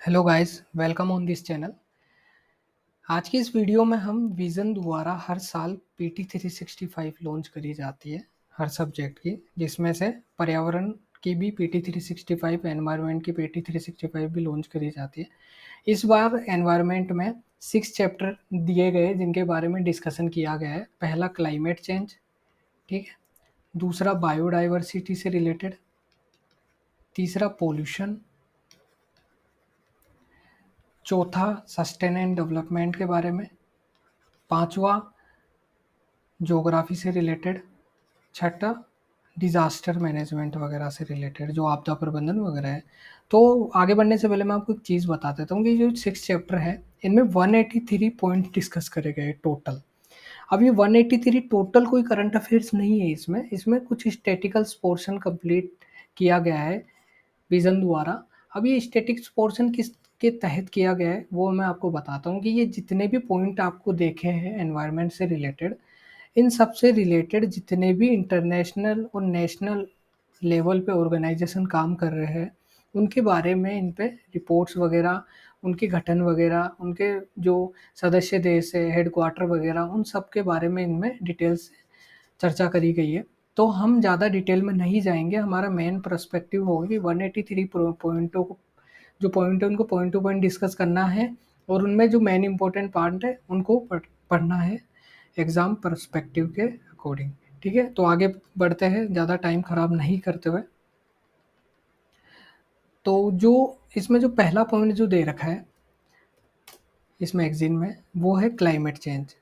Hello guys, welcome on this channel. आज की इस वीडियो में हम विजन द्वारा हर साल पीटी 365 लॉन्च करी जाती है हर सब्जेक्ट की, जिसमें से पर्यावरण की भी पीटी 365, एनवायरनमेंट की पीटी 365 भी लॉन्च करी जाती है। इस बार एनवायरनमेंट में 6 चैप्टर दिए गए जिनके बारे में डिस्कशन किया गया है। पहला क्लाइमेट चेंज, ठीक है। दूसरा बायोडाइवर्सिटी से रिलेटेड। तीसरा पोल्यूशन। चौथा सस्टेन एंड डेवलपमेंट के बारे में। पांचवा ज्योग्राफी से रिलेटेड। छठा डिजास्टर मैनेजमेंट वगैरह से रिलेटेड, जो आपदा प्रबंधन वगैरह है। तो आगे बढ़ने से पहले मैं आपको एक चीज़ बता देता हूँ कि जो 6 चैप्टर है इनमें 183 पॉइंट डिस्कस करे गए टोटल। अब ये 183 टोटल कोई करंट अफेयर्स नहीं है, इसमें कुछ स्टेटिकल पोर्शन कंप्लीट किया गया है विजन द्वारा। अब ये स्टैटिक्स पोर्शन किस के तहत किया गया है वो मैं आपको बताता हूँ कि ये जितने भी पॉइंट आपको देखे हैं एनवायरनमेंट से रिलेटेड, इन सब से रिलेटेड जितने भी इंटरनेशनल और नेशनल लेवल पे ऑर्गेनाइजेशन काम कर रहे हैं उनके बारे में इन पे रिपोर्ट्स वगैरह, उनके गठन वगैरह, उनके जो सदस्य देश है, हेडक्वार्टर वगैरह, उन सब के बारे में इनमें डिटेल्स से चर्चा करी गई है। तो हम ज़्यादा डिटेल में नहीं जाएंगे। हमारा मेन पर्सपेक्टिव होगा कि 183 पॉइंटों को, जो पॉइंट है उनको पॉइंट टू पॉइंट डिस्कस करना है और उनमें जो मेन इंपॉर्टेंट पार्ट है उनको पढ़ना है एग्ज़ाम पर्सपेक्टिव के अकॉर्डिंग। ठीक है, तो आगे बढ़ते हैं ज़्यादा टाइम ख़राब नहीं करते हुए। तो जो इसमें जो पहला पॉइंट जो दे रखा है इस मैगजीन में वो है क्लाइमेट चेंज।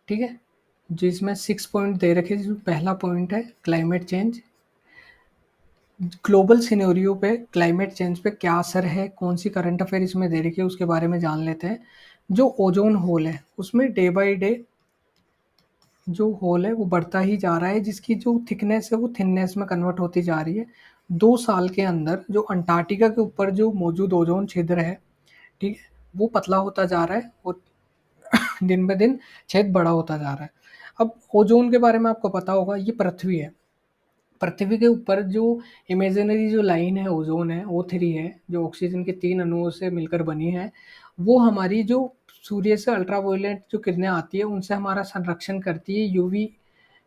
ठीक है, जिसमें 6 पॉइंट दे रखे हैं, जिसमें पहला पॉइंट है क्लाइमेट चेंज। ग्लोबल सिनेरियो पे क्लाइमेट चेंज पे क्या असर है, कौन सी करंट अफेयर इसमें दे रखी है उसके बारे में जान लेते हैं। जो ओजोन होल है उसमें डे बाय डे जो होल है वो बढ़ता ही जा रहा है, जिसकी जो थिकनेस है वो थिननेस में कन्वर्ट होती जा रही है। 2 साल के अंदर जो अंटार्कटिका के ऊपर जो मौजूद ओजोन छिद्र है, ठीक है, वो पतला होता जा रहा है और दिन ब दिन छेद बड़ा होता जा रहा है। अब ओजोन के बारे में आपको पता होगा, ये पृथ्वी है। पृथ्वी के ऊपर जो इमेजिनरी जो लाइन है ओजोन है, O3 है, जो ऑक्सीजन के 3 अणुओं से मिलकर बनी है। वो हमारी जो सूर्य से अल्ट्रावायलेट जो किरणें आती है उनसे हमारा संरक्षण करती है। यूवी,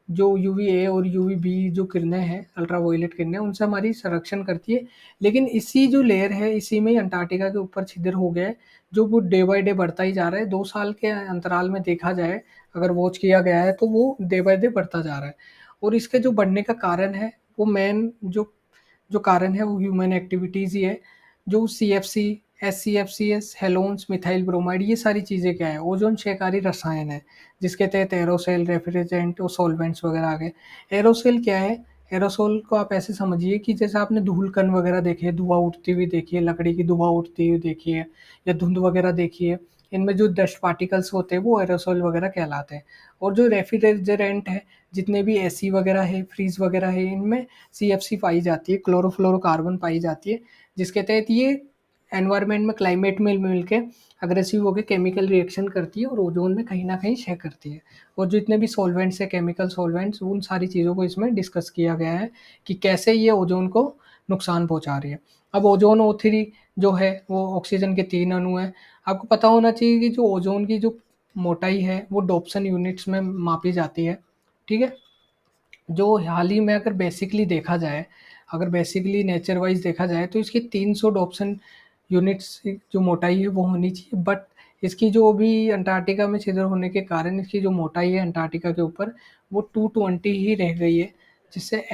जो यूवीए और यूवीबी जो किरणें हैं, अल्ट्रावायलेट किरणें, उनसे हमारी संरक्षण करती है। लेकिन इसी जो लेयर है इसी में ही अंटार्कटिका के ऊपर छिद्र हो गया है, जो वो डे बाय डे बढ़ता ही जा रहा है। 2 साल के अंतराल में देखा जाए, अगर वॉच किया गया है तो वो डे बाय डे बढ़ता जा रहा है। और इसके जो बढ़ने का कारण है वो मेन जो जो कारण है वो ह्यूमन एक्टिविटीज़ ही है। जो सीएफसी, एससीएफसीएस, हेलोन्स, मिथाइल ब्रोमाइड, ये सारी चीज़ें क्या है, ओजोन क्षयकारी रसायन है, जिसके तहत एरोसेल, रेफ्रिजरेंट और सॉल्वेंट्स वगैरह आ गए। एरोसेल क्या है? एरोसोल को आप ऐसे समझिए कि जैसे आपने धूल कण वगैरह देखे हैं, धुआं उठती हुई देखी है, लकड़ी की धुआं उठती हुई देखी है, या धुंध वगैरह देखी है। इनमें जो डस्ट पार्टिकल्स होते हैं वो एरोसोल वगैरह कहलाते हैं। और जो रेफ्रिजरेंट है, जितने भी एसी वगैरह है, फ्रीज वगैरह है, इनमें सीएफसी पाई जाती है, क्लोरोफ्लोरोकार्बन पाई जाती है, जिसके तहत ये एनवायरनमेंट में, क्लाइमेट में मिलके अग्रेसिव होकर केमिकल रिएक्शन करती है और ओजोन में कहीं ना कहीं क्षय करती है। और जितने भी सॉल्वेंट्स है, केमिकल सॉल्वेंट्स, उन सारी चीज़ों को इसमें डिस्कस किया गया है कि कैसे ये ओजोन को नुकसान पहुंचा रही है। अब ओजोन O3 जो है वो ऑक्सीजन के 3 अणु हैं। आपको पता होना चाहिए कि जो ओजोन की जो मोटाई है वो डॉप्सन यूनिट्स में मापी जाती है। ठीक है, जो हाल ही में अगर बेसिकली देखा जाए, अगर बेसिकली नेचर वाइज देखा जाए तो इसकी 300 डॉप्सन यूनिट्स जो मोटाई है वो होनी चाहिए। बट इसकी जो भी अंटार्कटिका में छिद्र होने के कारण इसकी जो मोटाई है अंटार्कटिका के ऊपर वो 220 ही रह गई है, जिससे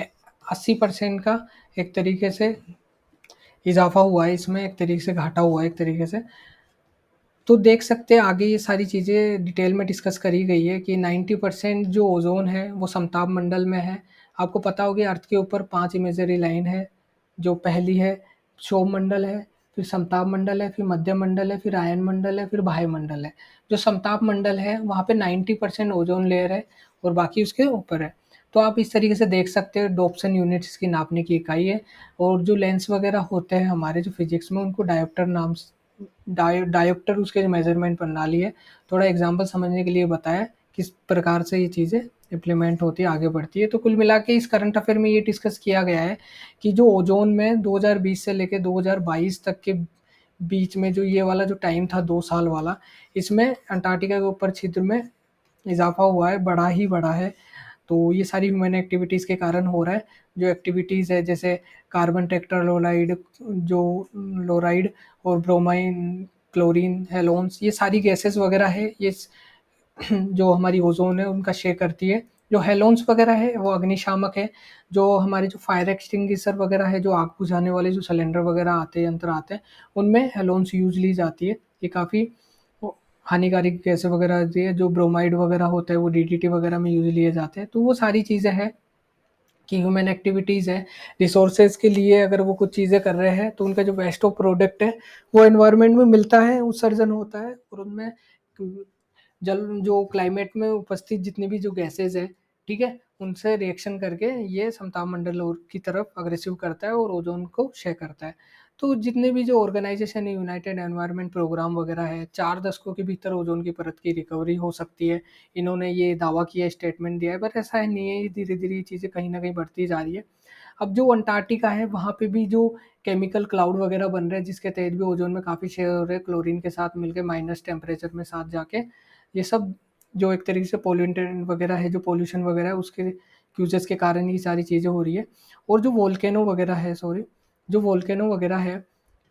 80% का एक तरीके से इजाफा हुआ है इसमें, एक तरीके से घाटा हुआ है एक तरीके से। तो देख सकते हैं आगे ये सारी चीज़ें डिटेल में डिस्कस करी गई है कि 90% जो ओजोन है वो समताप मंडल में है। आपको पता होगी अर्थ के ऊपर 5 इमेजरी लाइन है। जो पहली है क्षोभ मंडल है, फिर समताप मंडल है, फिर मध्य मंडल है, फिर आयन मंडल है, फिर बाह्य मंडल है। जो समताप मंडल है वहाँ पे 90% ओजोन लेयर है और बाकी उसके ऊपर है। तो आप इस तरीके से देख सकते हो, डॉप्सन यूनिट्स इसकी नापने की इकाई है। और जो लेंस वगैरह होते हैं हमारे जो फिजिक्स में उनको डायोप्टर नाम से, डायोप्टर उसके मेजरमेंट प्रणाली है। थोड़ा एग्जांपल समझने के लिए बताया किस प्रकार से ये चीज़ें इम्प्लीमेंट होती है, आगे बढ़ती है। तो कुल मिला के इस करंट अफेयर में ये डिस्कस किया गया है कि जो ओजोन में 2020 से लेकर 2022 तक के बीच में जो ये वाला जो टाइम था 2 साल वाला, इसमें अंटार्कटिका के ऊपर छिद्र में इजाफा हुआ है, बढ़ा ही बढ़ा है। तो ये सारी ह्यूमन एक्टिविटीज़ के कारण हो रहा है। जो एक्टिविटीज़ है जैसे कार्बन टेट्रालोराइड, जो लोराइड और ब्रोमाइन, क्लोरीन, हेलोन्स, ये सारी गैसेस वगैरह है, ये जो हमारी ओज़ोन है उनका शेयर करती है। जो हेलोन्स वगैरह है वो अग्निशामक है। जो हमारे जो फायर एक्सटिंग्विशर वगैरह है, जो आग बुझाने वाले जो सिलेंडर वगैरह आते हैं, यंत्र आते हैं, उनमें हेलोन्स यूज़ ली जाती है। ये काफ़ी हानिकारक गैसें वगैरह होती है। जो ब्रोमाइड वगैरह होता है वो डीडीटी वगैरह में यूज़ लिए जाते हैं। तो वो सारी चीज़ें हैं कि ह्यूमन एक्टिविटीज़ है, रिसोर्सेज के लिए अगर वो कुछ चीज़ें कर रहे हैं तो उनका जो वेस्ट ऑफ प्रोडक्ट है वो एनवायरनमेंट में मिलता है, उत्सर्जन होता है और उनमें जल जो क्लाइमेट में उपस्थित जितनी भी जो गैसेज है, ठीक है, उनसे रिएक्शन करके ये समताप मंडल और की तरफ अग्रेसिव करता है और ओजोन को क्षय करता है। तो जितने भी जो ऑर्गेनाइजेशन है, यूनाइटेड एनवायरनमेंट प्रोग्राम वगैरह है, 4 दशकों के भीतर ओजोन की परत की रिकवरी हो सकती है। इन्होंने ये दावा किया, स्टेटमेंट दिया है, पर ऐसा है नहीं है, ये धीरे-धीरे ये चीज़ें कहीं न कहीं बढ़ती जा रही है। अब जो अंटार्कटिका है वहाँ पे भी जो केमिकल क्लाउड वगैरह बन रहे हैं जिसके तहत भी ओजोन में काफ़ी क्षय हो रहे हैं, क्लोरीन के साथ मिलके माइनस टेम्परेचर में साथ जाके, ये सब जो एक तरीके से पोल्यूटेंट वगैरह है, जो पॉल्यूशन वगैरह है उसके यूजेस के कारण ये सारी चीज़ें हो रही है। और जो वोल्केनो वगैरह है, सॉरी, जो वोल्केनो वगैरह है,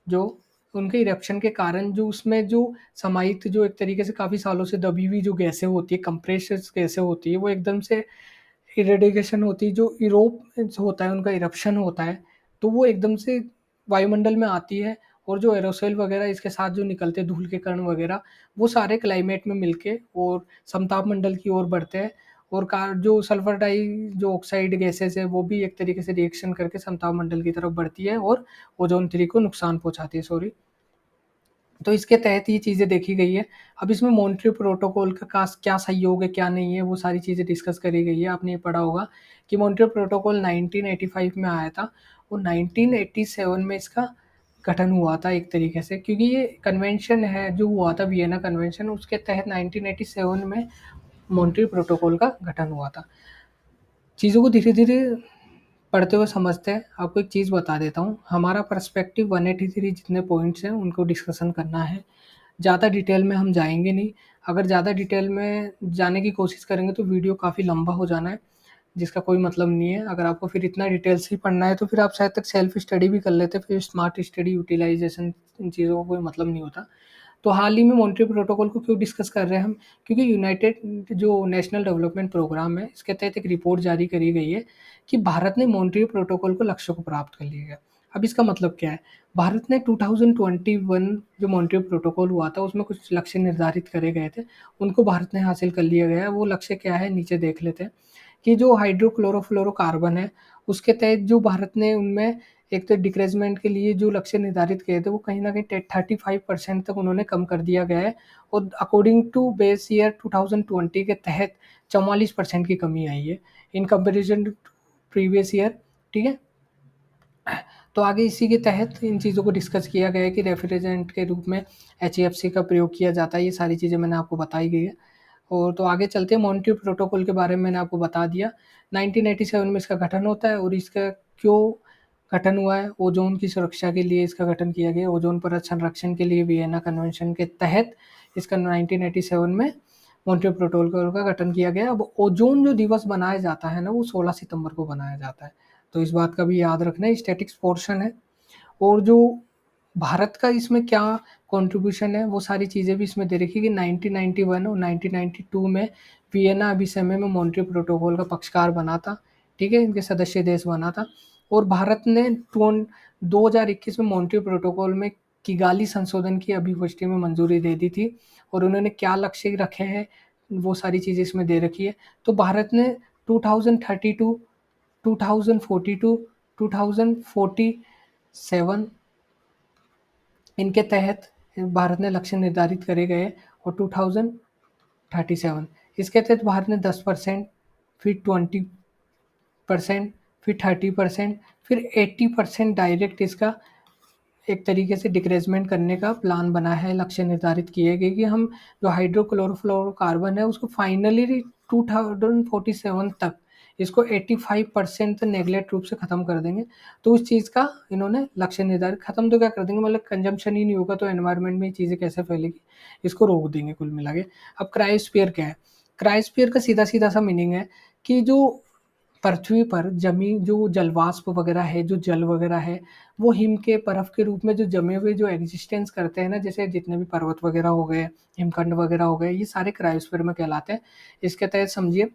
जो उनके इरप्शन के कारण जो उसमें जो समाहित जो एक तरीके से काफ़ी सालों से दबी हुई जो गैसें होती है, कंप्रेशर्स गैसें होती है, वो एकदम से इरेडिकेशन होती है, जो इरोप होता है, उनका इरप्शन होता है, तो वो एकदम से वायुमंडल में आती है और जो एरोसोल वगैरह इसके साथ जो निकलते हैं धूल के कण वगैरह, वो सारे क्लाइमेट में मिलके और समताप मंडल की ओर बढ़ते हैं और कार जो सल्फर डाई जो ऑक्साइड गैसेज़ है, वो भी एक तरीके से रिएक्शन करके समताप मंडल की तरफ बढ़ती है और ओज़ोन थ्री को नुकसान पहुँचाती है, सॉरी। तो इसके तहत ये चीज़ें देखी गई है। अब इसमें मॉन्ट्रियल प्रोटोकॉल का क्या सहयोग है, क्या नहीं है, वो सारी चीज़ें डिस्कस करी गई है। आपने ये पढ़ा होगा कि मॉन्ट्रियल प्रोटोकॉल 1985 में आया था और 1987 में इसका गठन हुआ था एक तरीके से, क्योंकि ये कन्वेंशन है जो हुआ था वियना कन्वेंशन, उसके तहत 1987 में मॉन्ट्रियल प्रोटोकॉल का गठन हुआ था। चीज़ों को धीरे-धीरे पढ़ते हुए समझते हैं। आपको एक चीज़ बता देता हूँ, हमारा पर्सपेक्टिव 183 जितने पॉइंट्स हैं उनको डिस्कशन करना है। ज़्यादा डिटेल में हम जाएँगे नहीं। अगर ज़्यादा डिटेल में जाने की कोशिश करेंगे तो वीडियो काफ़ी लंबा हो जाना है, जिसका कोई मतलब नहीं है। अगर आपको फिर इतना डिटेल से ही पढ़ना है तो फिर आप शायद तक सेल्फ स्टडी भी कर लेते, फिर स्मार्ट स्टडी, यूटिलाइज़ेशन, इन चीज़ों का कोई मतलब नहीं होता। तो हाल ही में मॉन्ट्रियल प्रोटोकॉल को क्यों डिस्कस कर रहे हैं हम? क्योंकि यूनाइटेड जो नेशनल डेवलपमेंट प्रोग्राम है, इसके तहत एक रिपोर्ट जारी करी गई है कि भारत ने मॉन्ट्रियल प्रोटोकॉल को लक्ष्य को प्राप्त कर लिया है। अब इसका मतलब क्या है? भारत ने 2021 जो मॉन्ट्रियल प्रोटोकॉल हुआ था, उसमें कुछ लक्ष्य निर्धारित करे गए थे, उनको भारत ने हासिल कर लिया गया है। वो लक्ष्य क्या है? नीचे देख लेते हैं कि जो हाइड्रोक्लोरोफ्लोरोकार्बन है, उसके तहत जो भारत ने उनमें एक तो डिक्रीज़मेंट के लिए जो लक्ष्य निर्धारित किए थे, वो कहीं न कहीं टे 35% तक उन्होंने कम कर दिया गया है और अकॉर्डिंग टू बेस ईयर 2020 के तहत 44% की कमी आई है, in comparison to previous year, ठीक है? तो आगे इसी के तहत इन चीज़ों को डिस्कस किया गया है कि रेफ्रिजरेंट के रूप में एचईएफसी का प्रयोग किया जाता है, ये सारी चीज़ें मैंने आपको बताई गई है। और तो आगे चलते हैं, मॉन्ट्रियल प्रोटोकॉल के बारे में मैंने आपको बता दिया। 1987 में इसका गठन होता है और इसका क्यों गठन हुआ है? ओज़ोन की सुरक्षा के लिए इसका गठन किया गया। ओज़ोन परत संरक्षण के लिए वियना कन्वेंशन के तहत इसका 1987 में मॉन्ट्रियल प्रोटोकॉल का गठन किया गया। अब ओज़ोन जो दिवस मनाया जाता है ना, वो 16 सितंबर को मनाया जाता है। तो इस बात का भी याद रखना, ये स्टैटिक्स पोर्शन है। और जो भारत का इसमें क्या कंट्रीब्यूशन है, वो सारी चीज़ें भी इसमें दे रखी है कि 1991 और 1992 में वियना अभिसमय में मॉन्ट्रियल प्रोटोकॉल का पक्षकार बना था, ठीक है? इनके सदस्य देश बना था और भारत ने 2021 में मॉन्ट्रियल प्रोटोकॉल में किगाली संशोधन की अभिपुष्टि में मंजूरी दे दी थी और उन्होंने क्या लक्ष्य रखे हैं, वो सारी चीज़ें इसमें दे रखी है। तो भारत ने 2032, 2042, 2047 इनके तहत भारत ने लक्ष्य निर्धारित करे गए और 2037 इसके तहत भारत ने 10%, फिर 20%, फिर 30%, फिर 80% डायरेक्ट इसका एक तरीके से डिक्रीज़मेंट करने का प्लान बना है, लक्ष्य निर्धारित किए गए कि हम जो हाइड्रोक्लोरोफ्लोरोकार्बन है उसको फाइनली 2047 तक इसको 85% नेगलेक्ट रूप से खत्म कर देंगे। तो उस चीज़ का इन्होंने लक्ष्य निर्धारित, खत्म तो क्या कर देंगे, मतलब कंजम्पशन ही नहीं होगा तो एनवायरनमेंट में ये चीज़ें कैसे फैलेगी, इसको रोक देंगे कुल मिला के। अब क्रायोस्फीयर क्या है? क्रायोस्फीयर का सीधा-सीधा सा मीनिंग है कि जो पृथ्वी पर जमी जो जलवाष्प वगैरह है, जो जल वगैरह है, वो हिम के बर्फ के रूप में जो जमे हुए जो एग्जिस्टेंस करते हैं ना, जैसे जितने भी पर्वत वगैरह हो गए, हिमखंड वगैरह हो गए, ये सारे क्रायोस्फीयर में कहलाते हैं। इसके तहत समझिए,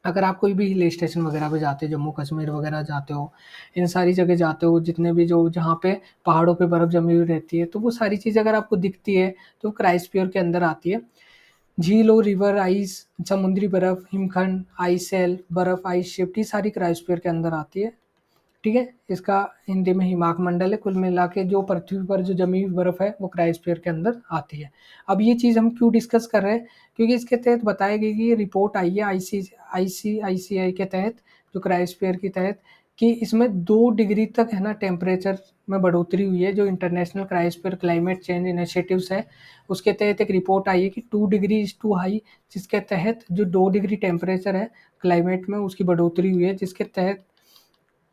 अगर आप कोई भी हिल स्टेशन वगैरह पे जाते हो, जम्मू कश्मीर वगैरह जाते हो, इन सारी जगह जाते हो, जितने भी जो जहाँ पे पहाड़ों पे बर्फ जमी हुई रहती है, तो वो सारी चीज़ अगर आपको दिखती है, तो क्रायोस्फीयर के अंदर आती है। झील और रिवर आइस, समुद्री बर्फ, हिमखंड, आइस शेल, बर्फ आइस शिफ्ट, ये सारी क्रायोस्फीयर के अंदर आती है। ठीक है? इसका हिंदी में हिमाक मंडल है। कुल मिला के जो पृथ्वी पर जो जमी हुई बर्फ है, वो क्रायोस्फीयर के अंदर आती है। अब ये चीज़ हम क्यों डिस्कस कर रहे हैं? क्योंकि इसके तहत बताया गया कि ये रिपोर्ट आई है आईसीआईसीआई के तहत, जो क्रायोस्फीयर के तहत, कि इसमें 2 डिग्री तक है ना टेम्परेचर में बढ़ोतरी हुई है। जो international cryosphere climate change initiatives है, उसके तहत एक रिपोर्ट आई है कि 2 डिग्री इज़ टू हाई, जिसके तहत जो 2 डिग्री टेम्परेचर है क्लाइमेट में, उसकी बढ़ोतरी हुई है, जिसके तहत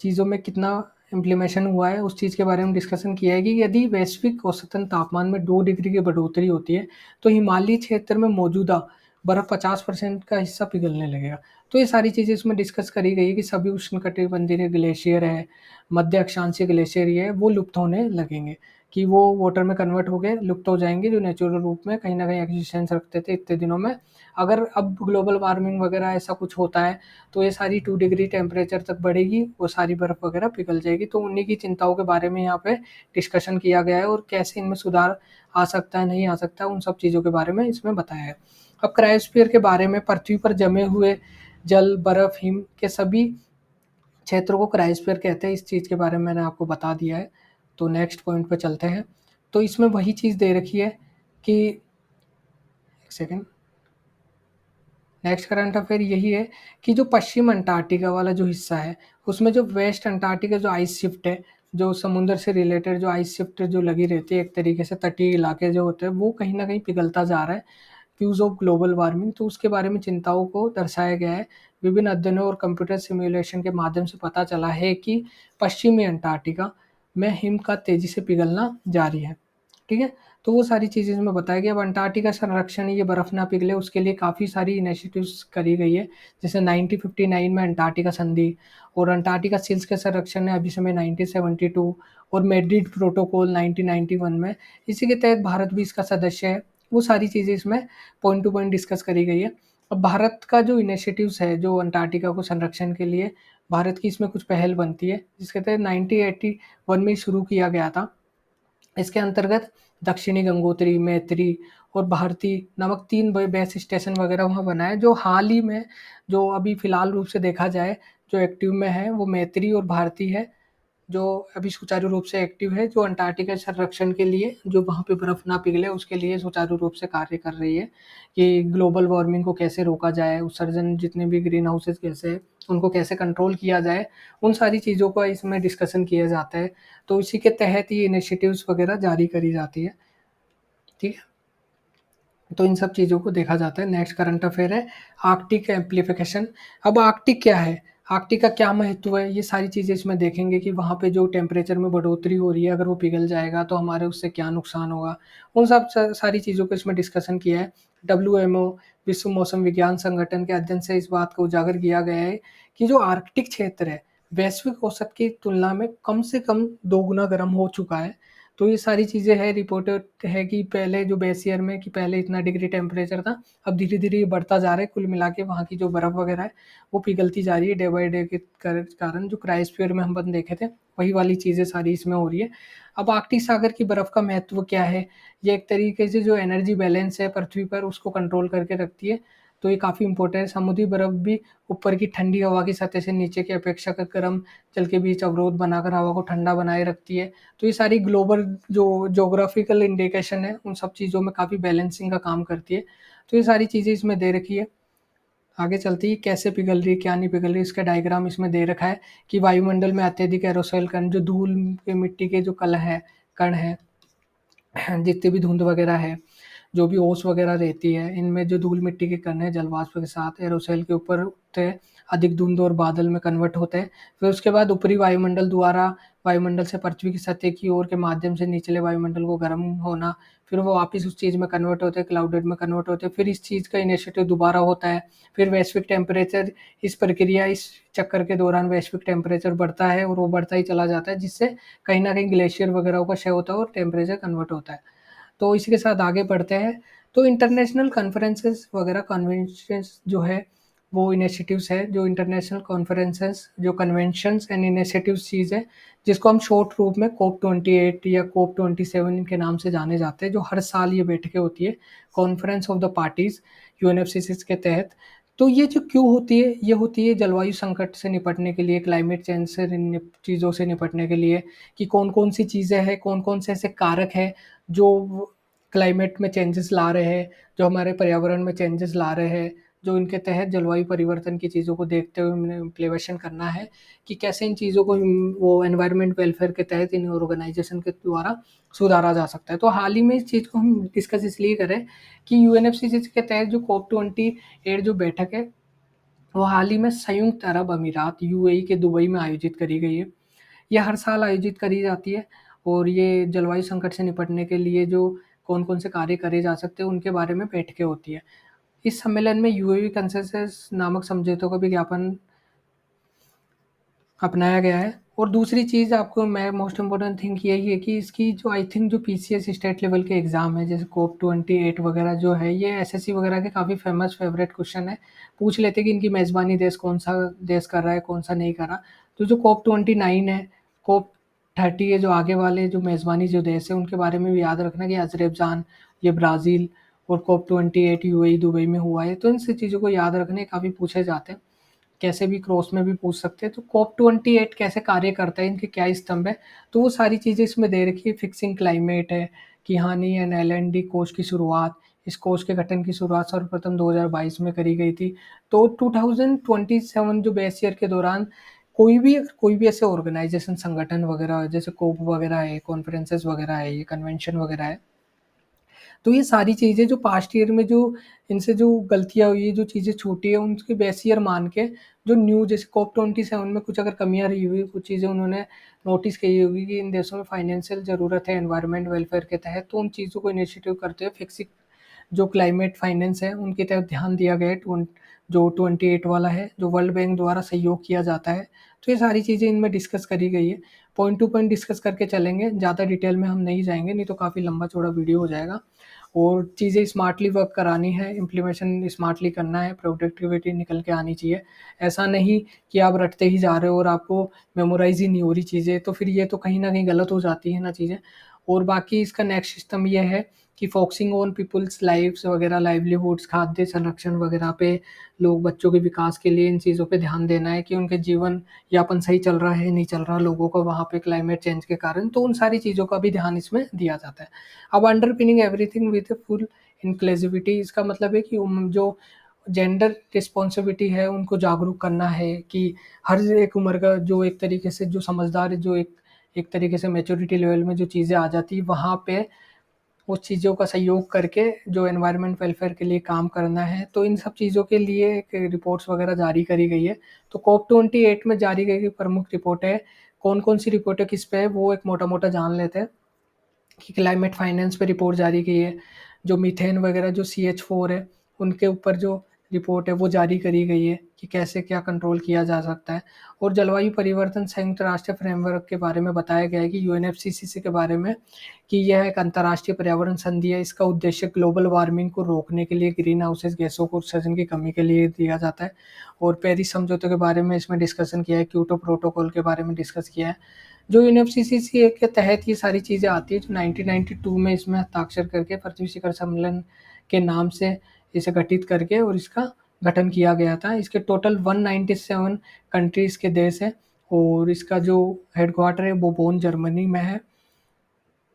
चीज़ों में कितना इम्प्लीमेशन हुआ है, उस चीज़ के बारे में डिस्कशन किया है कि यदि वैश्विक औसतन तापमान में 2 डिग्री की बढ़ोतरी होती है, तो हिमालयी क्षेत्र में मौजूदा बर्फ 50% का हिस्सा पिघलने लगेगा। तो ये सारी चीज़ें इसमें डिस्कस करी गई है कि सभी उष्णकटिबंधीय ग्लेशियर है, मध्य अक्षांशीय ग्लेशियर ये है, वो लुप्त होने लगेंगे, कि वो वाटर में कन्वर्ट हो गए, लुप्त हो जाएँगे, जो नेचुरल रूप में कहीं न कहीं एक्जिस्टेंस रखते थे इतने दिनों में। अगर अब ग्लोबल वार्मिंग वगैरह ऐसा कुछ होता है, तो ये सारी 2 डिग्री टेम्परेचर तक बढ़ेगी, वो सारी बर्फ़ वगैरह पिघल जाएगी। तो उन्हीं की चिंताओं के बारे में यहाँ पे डिस्कशन किया गया है, और कैसे इनमें सुधार आ सकता है, नहीं आ सकता है, उन सब चीज़ों के बारे में इसमें बताया है। अब क्रायोस्फीयर के बारे में, पृथ्वी पर जमे हुए जल, बर्फ, हिम के सभी क्षेत्रों को क्रायोस्फीयर कहते हैं। इस चीज़ के बारे में मैंने आपको बता दिया है। तो नेक्स्ट पॉइंट पे चलते हैं। तो इसमें वही चीज़ दे रखी है कि, 1 सेकंड, नेक्स्ट करंट अफेयर यही है कि जो पश्चिम अंटार्कटिका वाला जो हिस्सा है, उसमें जो वेस्ट अंटार्कटिका जो आइस शिफ्ट है, जो समुद्र से रिलेटेड जो आइस शिफ्ट जो लगी रहती है, एक तरीके से तटीय इलाके जो होते हैं, वो कहीं न कहीं पिघलता जा रहा है, फ्यूज़ ऑफ ग्लोबल वार्मिंग। तो उसके बारे में चिंताओं को दर्शाया गया है। विभिन्न अध्ययनों और कंप्यूटर सिमुलेशन के माध्यम से पता चला है कि पश्चिमी अंटार्कटिका में हिम का तेज़ी से पिघलना जारी है। ठीक है? तो वो सारी चीज़ें इसमें बताया गया। अब अंटार्कटिका संरक्षण, ये बर्फ़ ना पिघले, उसके लिए काफ़ी सारी इनिशिएटिव्स करी गई है। जैसे 1959 में अंटार्कटिका संधि, और अंटार्कटिका सील्स के संरक्षण ने अभी समय 1972, और मैड्रिड प्रोटोकॉल 1991 में। इसी के तहत भारत भी इसका सदस्य है। वो सारी चीज़ें इसमें पॉइंट टू पॉइंट डिस्कस करी गई है। अब भारत का जो इनिशिएटिव्स है, जो अंटार्कटिका को संरक्षण के लिए, भारत की इसमें कुछ पहल बनती है, जिसके तहत 1981 में शुरू किया गया था। इसके अंतर्गत दक्षिणी गंगोत्री, मैत्री और भारती नामक 3 बेस स्टेशन वगैरह वहाँ बनाए हैं। जो हाल ही में, जो अभी फ़िलहाल रूप से देखा जाए, जो एक्टिव में है, वो मैत्री और भारती है, जो अभी सुचारू रूप से एक्टिव है, जो अंटार्कटिका संरक्षण के लिए, जो वहाँ पे बर्फ ना पिघले, उसके लिए सुचारू रूप से कार्य कर रही है, कि ग्लोबल वार्मिंग को कैसे रोका जाए, उत्सर्जन जितने भी ग्रीन हाउसेज़ गैसें हैं, उनको कैसे कंट्रोल किया जाए, उन सारी चीज़ों का इसमें डिस्कशन किया जाता है। तो इसी के तहत ये इनिशिएटिव्स वगैरह जारी करी जाती है। ठीक है? तो इन सब चीज़ों को देखा जाता है। नेक्स्ट करंट अफेयर है आर्कटिक एम्प्लीफिकेशन। अब आर्कटिक क्या है? आर्कटिक का क्या महत्व है? ये सारी चीज़ें इसमें देखेंगे कि वहाँ पे जो टेम्परेचर में बढ़ोतरी हो रही है, अगर वो पिघल जाएगा तो हमारे उससे क्या नुकसान होगा? उन सब सारी चीज़ों को इसमें डिस्कशन किया है। डब्ल्यूएमओ, विश्व मौसम विज्ञान संगठन के अध्ययन से इस बात को उजागर किया गया है कि जो आर्कटिक क्षेत्र है, वैश्विक औसत की तुलना में कम से कम 2 गुना गर्म हो चुका है। तो ये सारी चीज़ें हैं, रिपोर्टेड है कि पहले जो बेस ईयर में, कि पहले इतना डिग्री टेम्परेचर था, अब धीरे-धीरे ये बढ़ता जा रहा है। कुल मिला के वहाँ की जो बर्फ़ वगैरह है, वो पिघलती जा रही है डे बाय डे के कारण। जो क्रायोस्फीयर में हम अपन देखे थे, वही वाली चीज़ें सारी इसमें हो रही है। अब आर्कटिक सागर की बर्फ़ का महत्व क्या है? ये एक तरीके से जो एनर्जी बैलेंस है पृथ्वी पर, उसको कंट्रोल करके रखती है। तो ये काफ़ी इम्पोर्टेंट है। समुद्री बर्फ़ भी ऊपर की ठंडी हवा की सतह से नीचे की अपेक्षाकृत गर्म जल के बीच अवरोध बनाकर हवा को ठंडा बनाए रखती है। तो ये सारी ग्लोबल जो ज्योग्राफिकल इंडिकेशन है, उन सब चीज़ों में काफ़ी बैलेंसिंग का काम करती है। तो ये सारी चीज़ें इसमें दे रखी है। आगे चलती है, कैसे पिघल रही है, क्या नहीं पिघल रही, इसका डायग्राम इसमें दे रखा है कि वायुमंडल में अत्यधिक एरोसोल कण, जो धूल के मिट्टी के जो कण हैं, जितनी भी धुंध वगैरह है, जो भी ओस वगैरह रहती है, इनमें जो धूल मिट्टी के कण हैं जलवाष्प के साथ एरोसोल के ऊपर उठते हैं, अधिक धुंध और बादल में कन्वर्ट होते हैं। फिर उसके बाद ऊपरी वायुमंडल द्वारा वायुमंडल से पृथ्वी की सतह की ओर के माध्यम से निचले वायुमंडल को गर्म होना, फिर वो वापस उस चीज़ में कन्वर्ट होते हैं, क्लाउडेड में कन्वर्ट होते हैं, फिर इस चीज़ का इनिशिएटिव दोबारा होता है। फिर वैश्विक टेम्परेचर, इस चक्कर के दौरान वैश्विक टेम्परेचर बढ़ता है और वो बढ़ता ही चला जाता है, जिससे कहीं न कहीं ग्लेशियर वगैरह का क्षय होता है और टेम्परेचर कन्वर्ट होता है। तो इसी के साथ आगे बढ़ते हैं। तो इंटरनेशनल कॉन्फ्रेंसेस वगैरह कन्वेंशंस जो है, वो इनिशिएटिव्स है, जो इंटरनेशनल कॉन्फ्रेंसेस, जो कन्वेंशंस एंड इनिशिएटिव्स चीज़ है, जिसको हम शॉर्ट रूप में कोप 28 या कोप 27 के नाम से जाने जाते हैं, जो हर साल ये बैठकें होती है कॉन्फ्रेंस ऑफ द पार्टीज यूएनएफसीसीस के तहत। तो ये जो क्यों होती है, ये होती है जलवायु संकट से निपटने के लिए, क्लाइमेट चेंज से चीज़ों से निपटने के लिए, कि कौन कौन सी चीज़ें हैं, कौन कौन से ऐसे कारक हैं जो क्लाइमेट में चेंजेस ला रहे हैं, जो हमारे पर्यावरण में चेंजेस ला रहे हैं, जो इनके तहत जलवायु परिवर्तन की चीज़ों को देखते हुए हमने इम्प्लीमेंटेशन करना है, कि कैसे इन चीज़ों को वो एनवायरनमेंट वेलफेयर के तहत इन ऑर्गेनाइजेशन के द्वारा सुधारा जा सकता है। तो हाल ही में इस चीज़ को हम डिस्कस इसलिए करें कि यूएनएफसीसीसी के तहत जो कोप 28 जो बैठक है, वो हाल ही में संयुक्त अरब अमीरात यूएई के दुबई में आयोजित करी गई है। ये हर साल आयोजित करी जाती है और ये जलवायु संकट से निपटने के लिए जो कौन-कौन से कार्य करे जा सकते हैं, उनके बारे में बैठकें होती है। इस सम्मेलन में यूएवी कंसेंसस नामक समझौतों का भी ज्ञापन अपनाया गया है। और दूसरी चीज़ आपको मैं मोस्ट इम्पोर्टेंट थिंग यही है कि इसकी जो आई थिंक जो पीसीएस स्टेट लेवल के एग्ज़ाम है, जैसे कोप 28 वगैरह जो है, ये एसएससी वगैरह के काफ़ी फेमस फेवरेट क्वेश्चन है। पूछ लेते हैं कि इनकी मेज़बानी देश कौन-सा देश कर रहा है, कौन-सा नहीं कर रहा। तो जो कोप 29 है, कोप 30 है, जो आगे वाले जो मेज़बानी जो देश है, उनके बारे में भी याद रखना कि अज़रबैजान, ये ब्राज़ील, और कोप 28 यूएई दुबई में हुआ है। तो इन सब चीज़ों को याद रखने काफ़ी पूछे जाते हैं। कैसे भी क्रॉस में भी पूछ सकते हैं। तो कोप 28 कैसे कार्य करता है, इनके क्या स्तंभ है, तो वो सारी चीज़ें इसमें दे रखी है। फिक्सिंग क्लाइमेट है, कि हानि एंड एलएनडी कोष की शुरुआत, इस कोष के गठन की शुरुआत सर्वप्रथम 2022 में करी गई थी। तो 2027 जो बेस ईयर के दौरान कोई भी ऐसे ऑर्गेनाइजेशन संगठन वगैरह जैसे कोप वगैरह है, कॉन्फ्रेंसेस वगैरह है, ये कन्वेंशन वगैरह है, तो ये सारी चीज़ें जो पास्ट ईयर में जो इनसे जो गलतियाँ हुई है, जो चीज़ें छूटी है, उनके बेस ईयर मान के जो न्यू जैसे कोप 27 में कुछ अगर कमियाँ रही हुई, कुछ चीज़ें उन्होंने नोटिस की होगी कि इन देशों में फाइनेंशियल ज़रूरत है एनवायरनमेंट वेलफेयर के तहत, तो उन चीज़ों को इनिशिएटिव करते हुए फिक्सिंग जो क्लाइमेट फाइनेंस है, उनकी तरफ ध्यान दिया गया है। जो 28 वाला है, जो वर्ल्ड बैंक द्वारा सहयोग किया जाता है। तो ये सारी चीज़ें इनमें डिस्कस करी गई है। पॉइंट टू पॉइंट डिस्कस करके चलेंगे, ज़्यादा डिटेल में हम नहीं जाएँगे, नहीं तो काफ़ी लंबा-चौड़ा वीडियो हो जाएगा। और चीज़ें स्मार्टली वर्क करानी है, इम्प्लीमेंटेशन स्मार्टली करना है, प्रोडक्टिविटी निकल के आनी चाहिए। ऐसा नहीं कि आप रटते ही जा रहे हो और आपको मेमोराइज़ ही नहीं हो रही चीज़ें, तो फिर ये तो कहीं न कहीं गलत हो जाती है ना चीज़ें। और बाकी इसका नेक्स्ट सिस्टम ये है कि फोकसिंग ऑन पीपल्स लाइव्स वगैरह, लाइवलीहुड्स, खाद्य संरक्षण वगैरह पे, लोग बच्चों के विकास के लिए इन चीज़ों पे ध्यान देना है कि उनके जीवन यापन सही चल रहा है, नहीं चल रहा लोगों का वहाँ पे क्लाइमेट चेंज के कारण, तो उन सारी चीज़ों का भी ध्यान इसमें दिया जाता है। अब underpinning everything with full inclusivity, इसका मतलब है कि जो जेंडर रिस्पॉन्सिबिलिटी है, उनको जागरूक करना है कि हर एक उम्र का जो एक तरीके से जो समझदार, जो एक एक तरीके से मैच्योरिटी लेवल में जो चीज़ें आ जाती है, वहाँ पे उस चीज़ों का सहयोग करके जो एनवायरनमेंट वेलफेयर के लिए काम करना है। तो इन सब चीज़ों के लिए एक रिपोर्ट्स वगैरह जारी करी गई है। तो कोप 28 में जारी की गई प्रमुख रिपोर्ट है। कौन-कौन सी रिपोर्टें किस पे है, वो एक मोटा-मोटा जान लेते हैं। कि क्लाइमेट फाइनेंस पे रिपोर्ट जारी की है, जो मीथेन वगैरह जो CH4 है, उनके ऊपर जो रिपोर्ट है वो जारी करी गई है कि कैसे क्या कंट्रोल किया जा सकता है। और जलवायु परिवर्तन संयुक्त राष्ट्र फ्रेमवर्क के बारे में बताया गया है कि यूएनएफसीसीसी के बारे में, कि यह एक अंतर्राष्ट्रीय पर्यावरण संधि है। इसका उद्देश्य ग्लोबल वार्मिंग को रोकने के लिए ग्रीन हाउसेज गैसों को उत्सर्जन की कमी के लिए दिया जाता है। और पेरिस समझौते के बारे में इसमें डिस्कशन किया है, क्योटो प्रोटोकॉल के बारे में डिस्कस किया है। जो यूएनएफसीसीसी के तहत ये सारी चीज़ें आती है, जो 1992 में इसमें हस्ताक्षर करके पृथ्वी शिखर सम्मेलन के नाम से इसे गठित करके और इसका गठन किया गया था। इसके टोटल 197 कंट्रीज़ के देश हैं और इसका जो हेडक्वार्टर है वो बोन जर्मनी में है,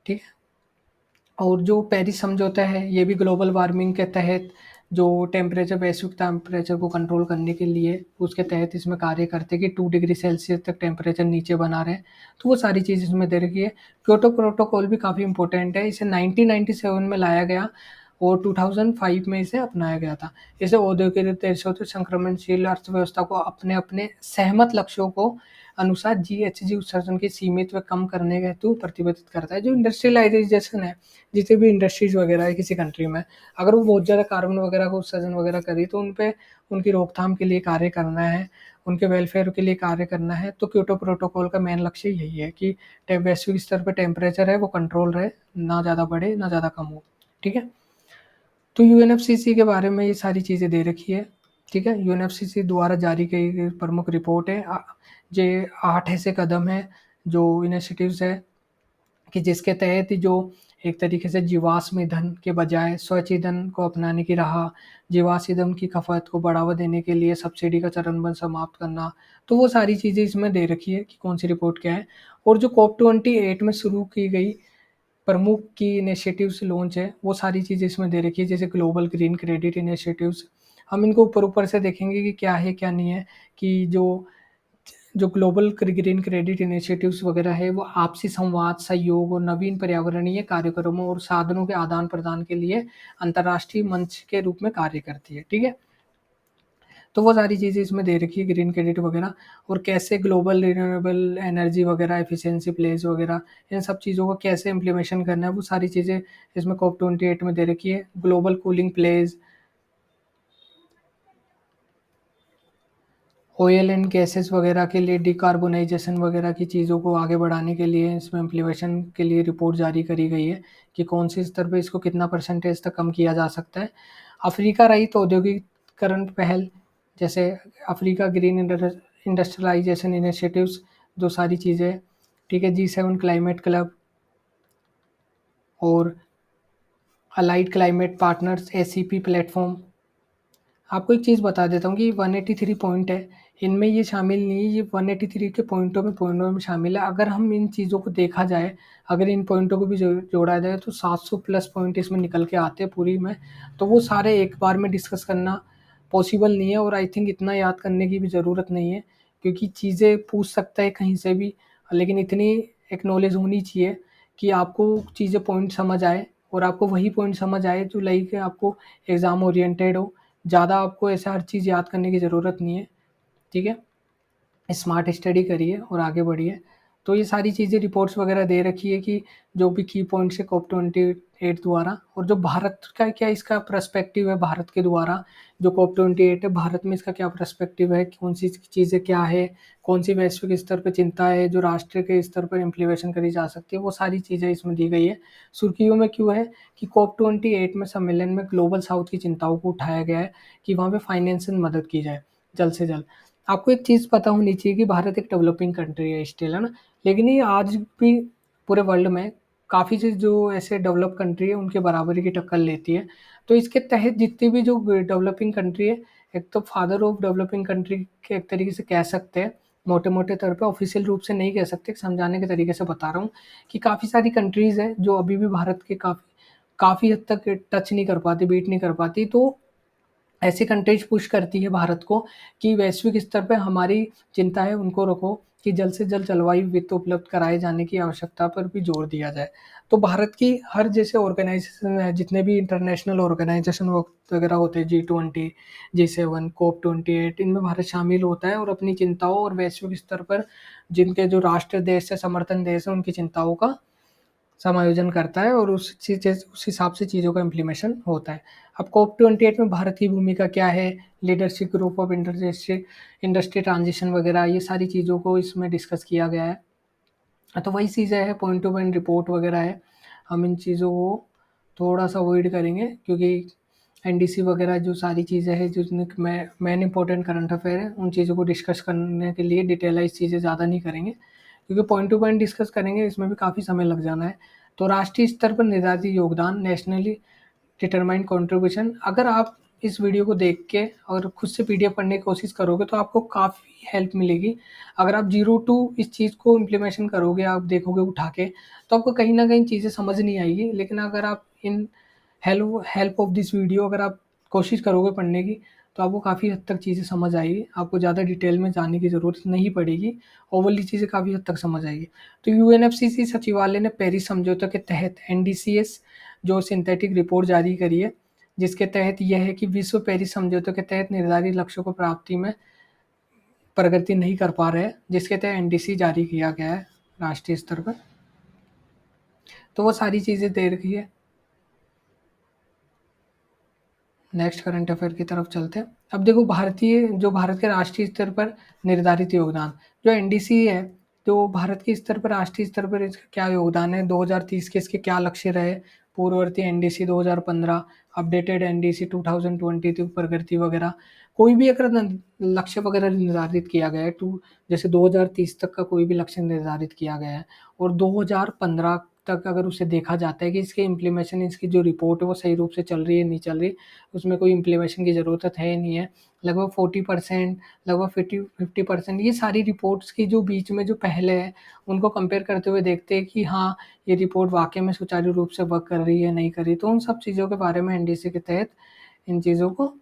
ठीक है। और जो पेरिस समझौता है, ये भी ग्लोबल वार्मिंग के तहत जो टेम्परेचर, वैश्विक टेम्परेचर को कंट्रोल करने के लिए उसके तहत इसमें कार्य करते हैं कि 2 डिग्री सेल्सियस तक टेम्परेचर नीचे बना रहे। तो वो सारी चीज़ इसमें दे रखी है। क्योटो प्रोटोकॉल भी काफ़ी इम्पोर्टेंट है। इसे 1997 में लाया गया और 2005 में इसे अपनाया गया था। इसे औद्योगिक देशों से संक्रमणशील अर्थव्यवस्था को अपने-अपने सहमत लक्ष्यों को अनुसार जीएचजी उत्सर्जन की सीमित व कम करने के हेतु प्रतिबंधित करता है। जो इंडस्ट्रियलाइज़ेशन है, जितने भी इंडस्ट्रीज़ वगैरह है किसी कंट्री में, अगर वो बहुत ज़्यादा कार्बन वगैरह का उत्सर्जन वगैरह करे तो उन पे उनकी रोकथाम के लिए कार्य करना है, उनके वेलफेयर के लिए कार्य करना है। तो क्योटो प्रोटोकॉल का मेन लक्ष्य यही है कि वैश्विक स्तर पे टेम्परेचर है वो कंट्रोल रहे, ना ज़्यादा बढ़े, ना ज़्यादा कम हो। ठीक है? तो यूएनएफसीसी के बारे में ये सारी चीज़ें दे रखी है। ठीक है? यूएनएफसीसी द्वारा जारी की गई प्रमुख रिपोर्ट है। ये 8 ऐसे कदम हैं, जो इनिशिएटिव्स है कि जिसके तहत जो एक तरीके से जीवाश्म ईंधन के बजाय स्वच्छ ईंधन को अपनाने की राह, जीवाश्म ईंधन की खपत को बढ़ावा देने के लिए सब्सिडी का चरणबद्ध समाप्त करना, तो वो सारी चीज़ें इसमें दे रखी है कि कौन सी रिपोर्ट क्या है। और जो COP 28 में शुरू की गई प्रमुख की इनिशिएटिव्स लॉन्च है, वो सारी चीज़ें इसमें दे रखी है, जैसे ग्लोबल ग्रीन क्रेडिट इनिशिएटिव्स। हम इनको ऊपर-ऊपर से देखेंगे कि क्या है, क्या नहीं है, कि जो जो ग्लोबल ग्रीन क्रेडिट इनिशिएटिव्स वगैरह है, वो आपसी संवाद, सहयोग और नवीन पर्यावरणीय कार्यक्रमों और साधनों के आदान-प्रदान के लिए अंतर्राष्ट्रीय मंच के रूप में कार्य करती है। ठीक है? तो वो सारी चीज़ें इसमें दे रखी है, ग्रीन क्रेडिट वगैरह, और कैसे ग्लोबल रिन्यूएबल एनर्जी वगैरह, एफिशिएंसी प्लेस वगैरह, इन सब चीज़ों को कैसे इम्प्लीमेशन करना है, वो सारी चीज़ें इसमें COP 28 में दे रखी है। Global cooling place, oil and gases वगैरह के लिए डिकार्बोनाइजेशन वगैरह की चीज़ों को आगे बढ़ाने के लिए इसमें इम्प्लीमेशन के लिए रिपोर्ट जारी करी गई है कि कौन से स्तर पे इसको कितना परसेंटेज तक कम किया जा सकता है। अफ्रीका रहित औद्योगिकरण पहल, जैसे अफ्रीका ग्रीन इंडस्ट्रियलाइजेशन इनिशिएटिव्स, जो सारी चीज़ें, ठीक है, G7 क्लाइमेट क्लब और allied climate partners ACP platform. आपको एक चीज़ बता देता हूँ कि 183 पॉइंट है, इनमें ये शामिल नहीं है, ये 183 के पॉइंटों में शामिल है। अगर हम इन चीज़ों को देखा जाए, अगर इन पॉइंटों को भी जोड़ा जाए तो 700 प्लस पॉइंट इसमें निकल के आते हैं पूरी में। तो वो सारे एक बार में डिस्कस करना पॉसिबल नहीं है, और आई थिंक इतना याद करने की भी ज़रूरत नहीं है, क्योंकि चीज़ें पूछ सकता है कहीं से भी, लेकिन इतनी एक नॉलेज होनी चाहिए कि आपको चीज़ें पॉइंट समझ आए, और आपको वही पॉइंट समझ आए जो लाइक आपको एग्ज़ाम ओरिएंटेड हो। ज़्यादा आपको ऐसा हर चीज़ याद करने की ज़रूरत नहीं है। ठीक है? स्मार्ट स्टडी करिए और आगे बढ़िए। तो ये सारी चीज़ें रिपोर्ट्स वगैरह दे रखी है कि जो भी की पॉइंट्स है COP 28 द्वारा, और जो भारत का क्या इसका पर्सपेक्टिव है, भारत के द्वारा जो COP 28 है, भारत में इसका क्या पर्सपेक्टिव है, कौन-सी चीज़ें क्या है, कौन-सी वैश्विक स्तर पे चिंता है, जो राष्ट्र के स्तर पर इम्प्लीमेशन करी जा सकती है, वो सारी चीज़ें इसमें दी गई है। सुर्खियों में क्यों है कि COP 28 में सम्मेलन में ग्लोबल साउथ की चिंताओं को उठाया गया है कि वहाँ पे फाइनेंशियल मदद की जाए, जल्द से जल्द। आपको एक चीज़ पता होनी चाहिए कि भारत एक डेवलपिंग कंट्री है स्टिल, है ना? लेकिन ये आज भी पूरे वर्ल्ड में काफ़ी चीज़ जो ऐसे डेवलप कंट्री है उनके बराबरी की टक्कर लेती है। तो इसके तहत जितनी भी जो डेवलपिंग कंट्री है, एक तो फादर ऑफ डेवलपिंग कंट्री के एक तरीके से कह सकते हैं, मोटे-मोटे तौर पे, ऑफ़िशियल रूप से नहीं कह सकते, समझाने के तरीके से बता रहा हूँ कि काफ़ी सारी कंट्रीज़ हैं जो अभी भी भारत के काफ़ी काफ़ी हद तक टच नहीं कर पाती, बीट नहीं कर पाती। तो ऐसी कंट्रीज़ पुश करती है भारत को कि वैश्विक स्तर पे हमारी चिंता है उनको रखो, कि जल्द से जल्द जलवायु वित्त उपलब्ध कराए जाने की आवश्यकता पर भी जोर दिया जाए। तो भारत की हर जैसे ऑर्गेनाइज़ेशन है, जितने भी इंटरनेशनल ऑर्गेनाइज़ेशन वगैरह होते हैं, G20, G7, COP 28, इनमें भारत शामिल होता है और अपनी चिंताओं और वैश्विक स्तर पर जिनके जो राष्ट्र देश से समर्थन देश है, उनकी चिंताओं का समायोजन करता है, और उस हिसाब से चीज़ों का इम्प्लीमेशन होता है। अब COP 28 में भारत की भूमिका क्या है, leadership group of industry transition वगैरह, ये सारी चीज़ों को इसमें डिस्कस किया गया है। तो वही चीज़ें हैं, पॉइंट टू पॉइंट रिपोर्ट वगैरह है। हम इन चीज़ों को थोड़ा-सा अवॉइड करेंगे, क्योंकि एनडीसी वगैरह जो सारी चीज़ें हैं जिसमें मेन इम्पोर्टेंट करंट अफेयर है, उन चीज़ों को डिस्कस करने के लिए डिटेलाइज़ चीज़ें ज़्यादा नहीं करेंगे, क्योंकि पॉइंट टू पॉइंट डिस्कस करेंगे इसमें भी काफ़ी समय लग जाना है। तो राष्ट्रीय स्तर पर निर्धारित योगदान, नेशनली डिटरमाइंड कंट्रीब्यूशन, अगर आप इस वीडियो को देख के और खुद से पीडीएफ पढ़ने की कोशिश करोगे तो आपको काफ़ी हेल्प मिलेगी। अगर आप 0 टू इस चीज़ को इम्प्लीमेशन करोगे, आप देखोगे उठा के, तो आपको कहीं न कहीं चीज़ें समझ नहीं आएगी। लेकिन अगर आप इन हेल्प ऑफ दिस वीडियो अगर आप कोशिश करोगे पढ़ने की, तो आपको काफ़ी हद तक चीज़ें समझ आएगी। आपको ज़्यादा डिटेल में जाने की ज़रूरत नहीं पड़ेगी, ओवरली चीज़ें काफ़ी हद तक समझ आएगी। तो यूएनएफसीसी सचिवालय ने पेरिस समझौते के तहत एनडीसीएस जो सिंथेटिक रिपोर्ट जारी करी है, जिसके तहत यह है कि विश्व पेरिस समझौते के तहत निर्धारित लक्ष्यों को प्राप्ति में प्रगति नहीं कर पा रहे हैं, जिसके तहत एनडीसी जारी किया गया है राष्ट्रीय स्तर पर। तो वो सारी चीज़ें दे रखी है। नेक्स्ट करंट अफेयर की तरफ चलते हैं। अब देखो भारत के राष्ट्रीय स्तर पर निर्धारित योगदान, जो एनडीसी है, तो भारत के स्तर पर राष्ट्रीय स्तर पर इसका क्या योगदान है, 2030 के इसके क्या लक्ष्य रहे, पूर्ववर्ती एनडीसी 2015, अपडेटेड एनडीसी 2022 प्रगति वगैरह, कोई भी अगर लक्ष्य वगैरह निर्धारित किया गया है टू, जैसे 2030 तक का कोई भी लक्ष्य निर्धारित किया गया है और 2015 तक अगर उसे देखा जाता है कि इसके इम्प्लीमेशन, इसकी जो रिपोर्ट है वो सही रूप से चल रही है नहीं चल रही, उसमें कोई इम्प्लीमेशन की ज़रूरत है नहीं है, लगभग 40%, लगभग 50% ये सारी रिपोर्ट्स की जो बीच में जो पहले है उनको कंपेयर करते हुए देखते हैं कि हाँ, ये रिपोर्ट वाकई में सुचारू रूप से वर्क कर रही है नहीं कर रही, तो उन सब चीज़ों के बारे में एनडीसी के तहत इन चीज़ों को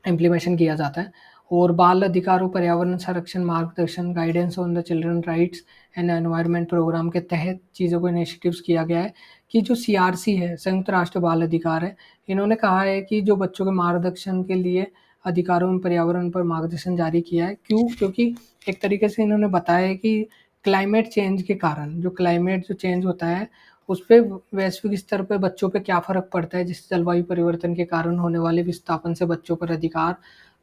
इम्प्लीमेशन किया जाता है। और बाल अधिकारों, पर्यावरण संरक्षण, मार्गदर्शन, guidance on the children rights and environment programme के तहत चीज़ों को इनिशिएटिव्स किया गया है कि जो सीआरसी है, संयुक्त राष्ट्र बाल अधिकार है, इन्होंने कहा है कि जो बच्चों के मार्गदर्शन के लिए अधिकारों में पर्यावरण पर मार्गदर्शन जारी किया है। क्यों? क्योंकि एक तरीके से इन्होंने बताया है कि क्लाइमेट चेंज के कारण, जो क्लाइमेट जो चेंज होता है उस पे वैश्विक स्तर पे बच्चों पे क्या फ़र्क पड़ता है, जिस जलवायु परिवर्तन के कारण होने वाले विस्थापन से बच्चों पर अधिकार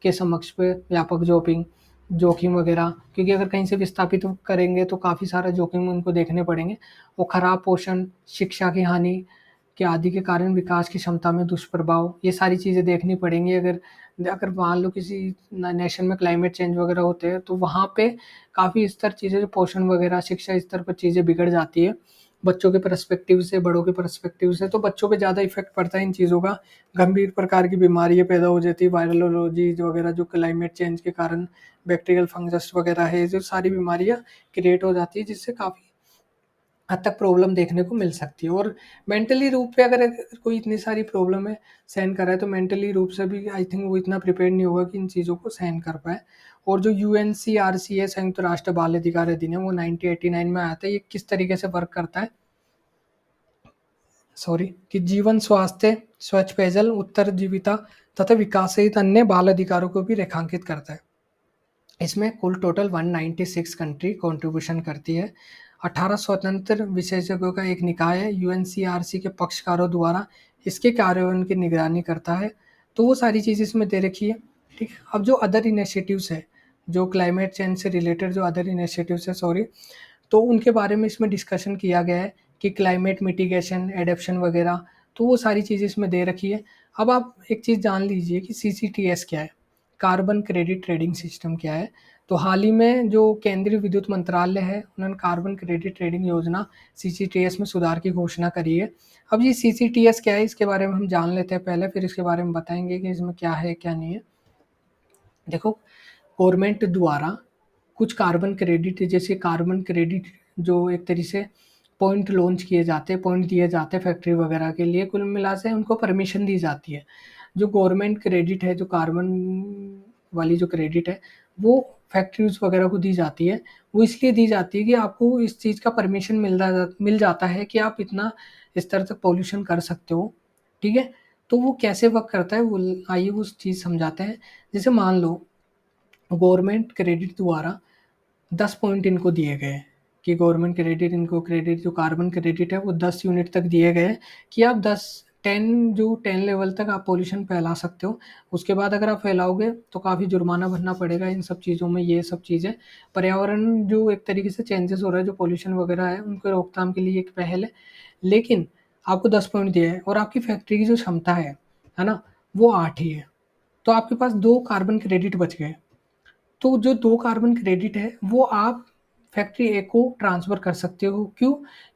के समक्ष पे व्यापक जोखिम वगैरह, क्योंकि अगर कहीं से विस्थापित करेंगे तो काफ़ी सारा जोखिम उनको देखने पड़ेंगे। वो खराब पोषण, शिक्षा की हानि के आदि के कारण विकास की क्षमता में दुष्प्रभाव, ये सारी चीज़ें देखनी पड़ेंगी। अगर अगर मान लो किसी नेशन में क्लाइमेट चेंज वगैरह होते हैं तो वहाँ पे काफ़ी स्तर चीज़ें, जो पोषण वगैरह, शिक्षा स्तर पर चीज़ें बिगड़ जाती है बच्चों के पर्सपेक्टिव से, बड़ों के पर्सपेक्टिव से, तो बच्चों पे ज़्यादा इफेक्ट पड़ता है इन चीज़ों का। गंभीर प्रकार की बीमारियाँ पैदा हो जाती है, वायरलोलॉजीज वगैरह, जो क्लाइमेट चेंज के कारण बैक्टीरियल फंगस वगैरह है, जो सारी बीमारियाँ क्रिएट हो जाती है, जिससे काफ़ी हद तक प्रॉब्लम देखने को मिल सकती है। और मेंटली रूप पे अगर कोई इतनी सारी प्रॉब्लम है सहन कर रहा है, तो मेंटली रूप से भी आई थिंक वो इतना प्रिपेयर नहीं होगा कि इन चीज़ों को सहन कर पाए। और जो यूएनसीआरसी है, संयुक्त राष्ट्र बाल अधिकार अधिनियम, वो 1989 में आया था। ये किस तरीके से वर्क करता है, कि जीवन, स्वास्थ्य, स्वच्छ पेयजल, उत्तरजीविता तथा विकास सहित अन्य बाल अधिकारों को भी रेखांकित करता है। इसमें कुल टोटल 196 कंट्री कंट्रीब्यूशन करती है। 18 स्वतंत्र विशेषज्ञों का एक निकाय है, यूएनसीआरसी के पक्षकारों द्वारा इसके कार्यान्वयन की निगरानी करता है। तो वो सारी चीज़ इसमें दे रखी है। ठीक है। अब जो अदर इनिशिएटिव्स है, जो क्लाइमेट चेंज से रिलेटेड जो अदर इनिशिएटिव्स है, तो उनके बारे में इसमें डिस्कशन किया गया है कि क्लाइमेट मिटिगेशन, एडेप्शन वगैरह, तो वो सारी चीज़ें इसमें दे रखी है। अब आप एक चीज़ जान लीजिए कि सीसीटीएस क्या है, कार्बन क्रेडिट ट्रेडिंग सिस्टम क्या है। तो हाल ही में जो केंद्रीय विद्युत मंत्रालय है, उन्होंने कार्बन क्रेडिट ट्रेडिंग योजना सीसीटीएस में सुधार की घोषणा करी है। अब ये सीसीटीएस क्या है, इसके बारे में हम जान लेते हैं पहले, फिर इसके बारे में बताएंगे कि इसमें क्या है क्या नहीं है। देखो, गवर्नमेंट द्वारा कुछ कार्बन क्रेडिट, जैसे कार्बन क्रेडिट जो एक तरीके से पॉइंट लॉन्च किए जाते हैं, पॉइंट दिए जाते हैं फैक्ट्री वगैरह के लिए, कुल मिला से उनको परमिशन दी जाती है। जो गवर्नमेंट क्रेडिट है, जो कार्बन वाली जो क्रेडिट है, वो फैक्ट्रीज वगैरह को दी जाती है। वो इसलिए दी जाती है कि आपको इस चीज़ का परमिशन मिल जाता है कि आप इतना स्तर तक पॉल्यूशन कर सकते हो। ठीक है। तो वो कैसे वर्क करता है, वो आइए उस चीज़ समझाते हैं। जैसे मान लो गवर्नमेंट क्रेडिट द्वारा 10 पॉइंट इनको दिए गए हैं कि गवर्नमेंट क्रेडिट, इनको क्रेडिट, जो कार्बन क्रेडिट है वो 10 यूनिट तक दिए गए हैं कि आप 10 लेवल तक आप पॉल्यूशन फैला सकते हो। उसके बाद अगर आप फैलाओगे तो काफ़ी जुर्माना भरना पड़ेगा इन सब चीज़ों में। ये सब चीज़ें पर्यावरण जो एक तरीके से चेंजेस हो रहा है, जो पॉल्यूशन वगैरह है, उनके रोकथाम के लिए एक पहल है। लेकिन आपको 10 पॉइंट दिया है और आपकी फैक्ट्री की जो क्षमता है ना, वो 8 ही है। तो आपके पास 2 कार्बन क्रेडिट बच गए। तो जो 2 कार्बन क्रेडिट है, वो आप फैक्ट्री ए को ट्रांसफ़र कर सकते हो। क्यों?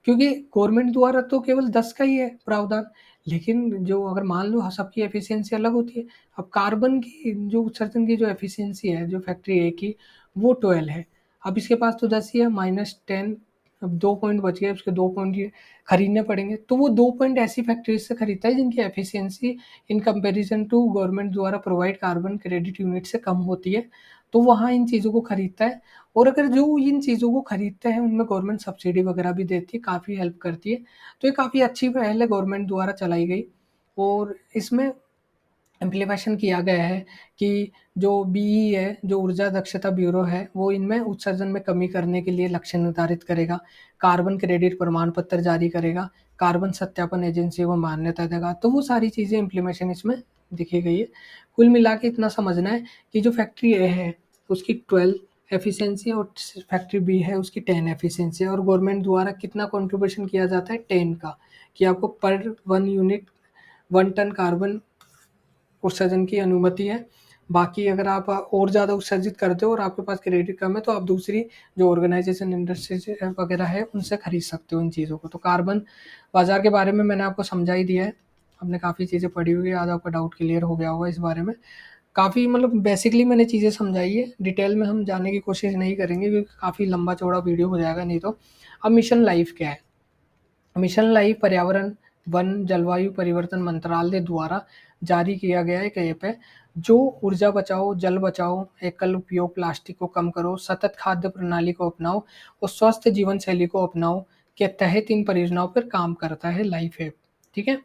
क्योंकि गवर्नमेंट द्वारा तो केवल 10 का ही है प्रावधान, लेकिन जो अगर मान लो सबकी एफिशिएंसी अलग होती है। अब कार्बन की जो उत्सर्जन की जो एफिशिएंसी है, जो फैक्ट्री ए की, वो 12 है। अब इसके पास तो 10 ही है, -10 अब 2 पॉइंट बच गए, उसके 2 पॉइंट ये खरीदने पड़ेंगे। तो वो 2 पॉइंट ऐसी फैक्ट्रीज़ से खरीदता है जिनकी efficiency in comparison to government द्वारा प्रोवाइड कार्बन क्रेडिट यूनिट से कम होती है। तो वहाँ इन चीज़ों को खरीदता है, और अगर जो इन चीज़ों को खरीदते हैं उनमें गवर्नमेंट सब्सिडी वगैरह भी देती है, काफ़ी हेल्प करती है। तो ये काफ़ी अच्छी पहल है गवर्नमेंट द्वारा चलाई गई, और इसमें इम्प्लीमेशन किया गया है कि जो बीई है, जो ऊर्जा दक्षता ब्यूरो है, वो इनमें उत्सर्जन में कमी करने के लिए लक्ष्य निर्धारित करेगा, कार्बन क्रेडिट प्रमाण पत्र जारी करेगा, कार्बन सत्यापन एजेंसी को मान्यता देगा। तो वो सारी चीज़ें इम्प्लीमेशन इसमें दिखी गई है। कुल मिला के इतना समझना है कि जो फैक्ट्री ए है, उसकी 12 एफिशिएंसी, और फैक्ट्री बी है उसकी 10 एफिशिएंसी है, और गवर्नमेंट द्वारा कितना कंट्रीब्यूशन किया जाता है 10 का, कि आपको पर 1 यूनिट 1 टन कार्बन उत्सर्जन की अनुमति है। बाकी अगर आप और ज़्यादा उत्सर्जित करते हो और आपके पास क्रेडिट कम है, तो आप दूसरी जो ऑर्गेनाइज़ेशन इंडस्ट्रीज़ वगैरह है, उनसे खरीद सकते हो इन चीज़ों को। तो कार्बन बाज़ार के बारे में मैंने आपको समझा ही दिया है। आपने काफ़ी चीज़ें पढ़ी होगी, आज आपका डाउट क्लियर हो गया होगा इस बारे में। काफ़ी मतलब बेसिकली मैंने चीज़ें समझाई है, डिटेल में हम जाने की कोशिश नहीं करेंगे क्योंकि काफ़ी लंबा-चौड़ा वीडियो हो जाएगा नहीं तो। अब मिशन लाइफ़ क्या है? मिशन लाइफ पर्यावरण, वन, जलवायु परिवर्तन मंत्रालय द्वारा जारी किया गया एक ऐप है, जो ऊर्जा बचाओ, जल बचाओ, एकल उपयोग प्लास्टिक को कम करो, सतत खाद्य प्रणाली को अपनाओ और स्वस्थ जीवन शैली को अपनाओ के तहत इन परियोजनाओं पर काम करता है लाइफ ऐप। ठीक है?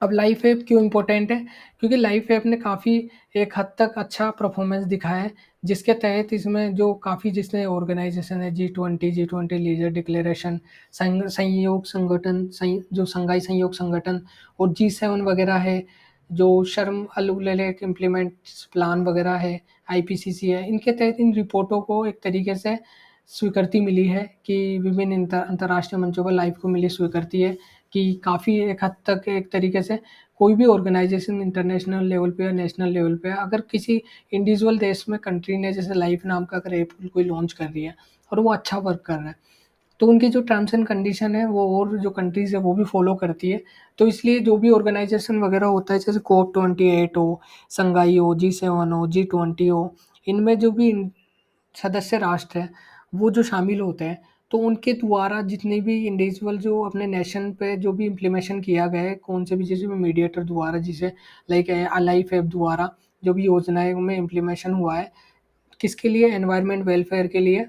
अब लाइफ ऐप क्यों इम्पोर्टेंट है? क्योंकि लाइफ ऐप ने काफ़ी एक हद तक अच्छा परफॉर्मेंस दिखाया है, जिसके तहत इसमें जो काफ़ी जिसने ऑर्गेनाइजेशन है जी20 लीडर डिक्लेरेशन, संयोग संगठन, जो शंघाई सहयोग संगठन और जी7 वगैरह है, जो शर्म अल उलेलेक इम्प्लीमेंट्स प्लान वगैरह है, आईपीसीसी है, इनके तहत इन रिपोर्टों को एक तरीके से स्वीकृति मिली है कि विभिन्न अंतर्राष्ट्रीय मंचों पर लाइफ को मिली स्वीकृति है कि काफ़ी एक हद तक एक तरीके से कोई भी ऑर्गेनाइजेशन इंटरनेशनल लेवल पे या नेशनल लेवल पे अगर किसी इंडिविजुअल देश में कंट्री ने जैसे लाइफ नाम का अगर ऐप कोई लॉन्च कर दिया है और वो अच्छा वर्क कर रहा है, तो उनकी जो टर्म्स एंड कंडीशन है वो और जो कंट्रीज़ है वो भी फॉलो करती है। तो इसलिए जो भी ऑर्गेनाइजेशन वगैरह होता है जैसे कोप 28 हो, संघाई हो, जी7 हो, जी20 हो, इनमें जो भी सदस्य राष्ट्र हैं, वो जो शामिल होते हैं, तो उनके द्वारा जितने भी इंडिविजुअल जो अपने नेशन पे जो भी इम्प्लीमेशन किया गया है, कौन से भी जैसे भी मीडिएटर द्वारा जिसे लाइक लाइफ ऐप द्वारा जो भी योजनाएँ में इम्प्लीमेशन हुआ है, किसके लिए? एनवायरनमेंट वेलफेयर के लिए।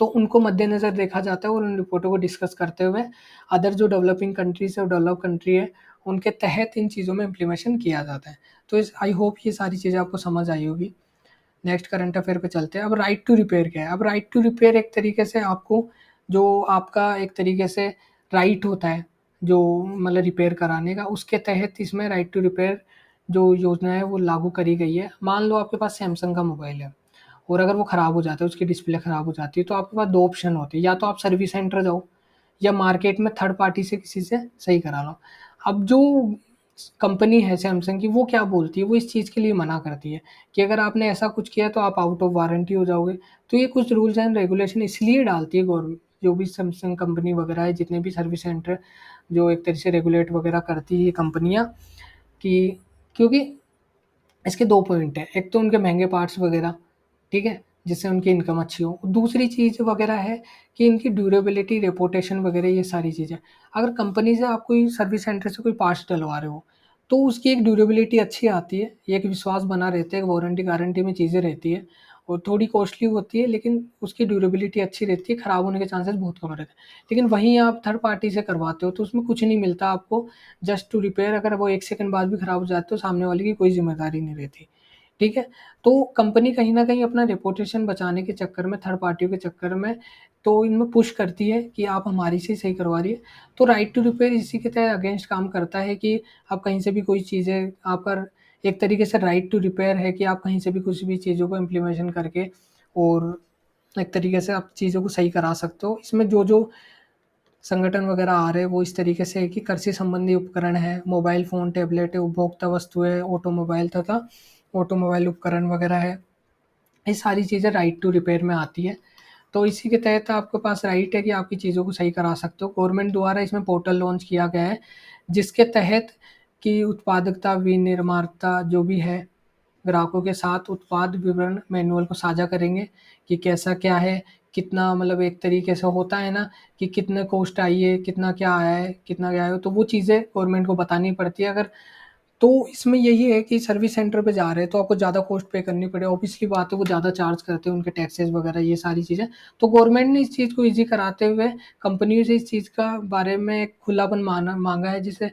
तो उनको मद्देनज़र देखा जाता है और उन रिपोर्टों को डिस्कस करते हुए अदर जो डेवलपिंग कंट्रीज़ है और डेवलप कंट्री है, उनके तहत इन चीज़ों में इम्प्लीमेशन किया जाता है। तो इस आई होप ये सारी चीज़ें आपको समझ आई होगी। नेक्स्ट करंट अफेयर पे चलते हैं। अब राइट टू रिपेयर क्या है? अब राइट टू रिपेयर एक तरीके से आपको जो आपका एक तरीके से राइट होता है, जो मतलब रिपेयर कराने का, उसके तहत इसमें राइट टू रिपेयर जो योजना है वो लागू करी गई है। मान लो आपके पास सैमसंग का मोबाइल है और अगर वो ख़राब हो जाता है, उसकी डिस्प्ले ख़राब हो जाती है, तो आपके पास 2 ऑप्शन होते हैं, या तो आप सर्विस सेंटर जाओ या मार्केट में थर्ड पार्टी से किसी से सही करा लो। अब जो कंपनी है सैमसंग की वो क्या बोलती है, वो इस चीज़ के लिए मना करती है कि अगर आपने ऐसा कुछ किया तो आप आउट ऑफ वारंटी हो जाओगे। तो ये कुछ रूल्स एंड रेगुलेशन इसलिए डालती है गवर्नमेंट, जो भी सैमसंग कंपनी वगैरह है, जितने भी सर्विस सेंटर जो एक तरह से रेगुलेट वगैरह करती है ये कंपनियाँ, कि क्योंकि इसके 2 पॉइंट हैं, एक तो उनके महँगे पार्ट्स वगैरह, ठीक है? जिससे उनकी इनकम अच्छी हो। दूसरी चीज़ वगैरह है कि इनकी ड्यूरेबिलिटी, रेपुटेशन वगैरह ये सारी चीज़ें। अगर कंपनी से आप कोई सर्विस सेंटर से कोई पार्ट्स डलवा रहे हो, तो उसकी एक ड्यूरेबिलिटी अच्छी आती है, एक विश्वास बना रहता है, एक वारंटी-गारंटी में चीज़ें रहती है और थोड़ी कॉस्टली होती है लेकिन उसकी ड्यूरेबिलिटी अच्छी रहती है, खराब होने के चांसेस बहुत कम रहते हैं। लेकिन वहीं आप थर्ड पार्टी से करवाते हो तो उसमें कुछ नहीं मिलता आपको, जस्ट टू रिपेयर, अगर वो 1 सेकंड बाद भी खराब हो जाए तो सामने वाले की कोई ज़िम्मेदारी नहीं रहती। ठीक है? तो कंपनी कहीं न कहीं अपना रेपुटेशन बचाने के चक्कर में, थर्ड पार्टियों के चक्कर में, तो इनमें पुश करती है कि आप हमारी से सही करवाइए। तो राइट टू रिपेयर इसी के तहत अगेंस्ट काम करता है कि आप कहीं से भी कोई चीज़ें आपका एक तरीके से राइट टू रिपेयर है कि आप कहीं से भी कुछ भी चीज़ों को इम्प्लीमेशन करके और एक तरीके से आप चीज़ों को सही करा सकते हो। इसमें जो-जो संगठन वगैरह आ रहे हैं वो इस तरीके से है कि कृषि संबंधी उपकरण है, मोबाइल फ़ोन, टैबलेट है, उपभोक्ता वस्तुएँ, ऑटोमोबाइल तथा ऑटोमोबाइल उपकरण वगैरह है। ये सारी चीज़ें राइट टू रिपेयर में आती है। तो इसी के तहत आपके पास राइट है कि आपकी चीज़ों को सही करा सकते हो। गवर्नमेंट द्वारा इसमें पोर्टल लॉन्च किया गया है, जिसके तहत कि उत्पादकता, विनिर्माता जो भी है, ग्राहकों के साथ उत्पाद विवरण मैनुअल को साझा करेंगे कि कैसा क्या है, कितना मतलब एक तरीके से होता है ना कि कितने कॉस्ट आई है, कितना क्या आया है, कितना क्या है, तो वो चीज़ें गवर्नमेंट को बतानी पड़ती है। अगर तो इसमें यही है कि सर्विस सेंटर पे जा रहे हैं तो आपको ज़्यादा कॉस्ट पे करनी पड़े, ऑब्वियसली बात है वो ज़्यादा चार्ज करते हैं, उनके टैक्सेस वगैरह ये सारी चीज़ें। तो गवर्नमेंट ने इस चीज़ को ईज़ी कराते हुए कंपनियों से इस चीज़ का बारे में एक खुलापन माँगा है, जैसे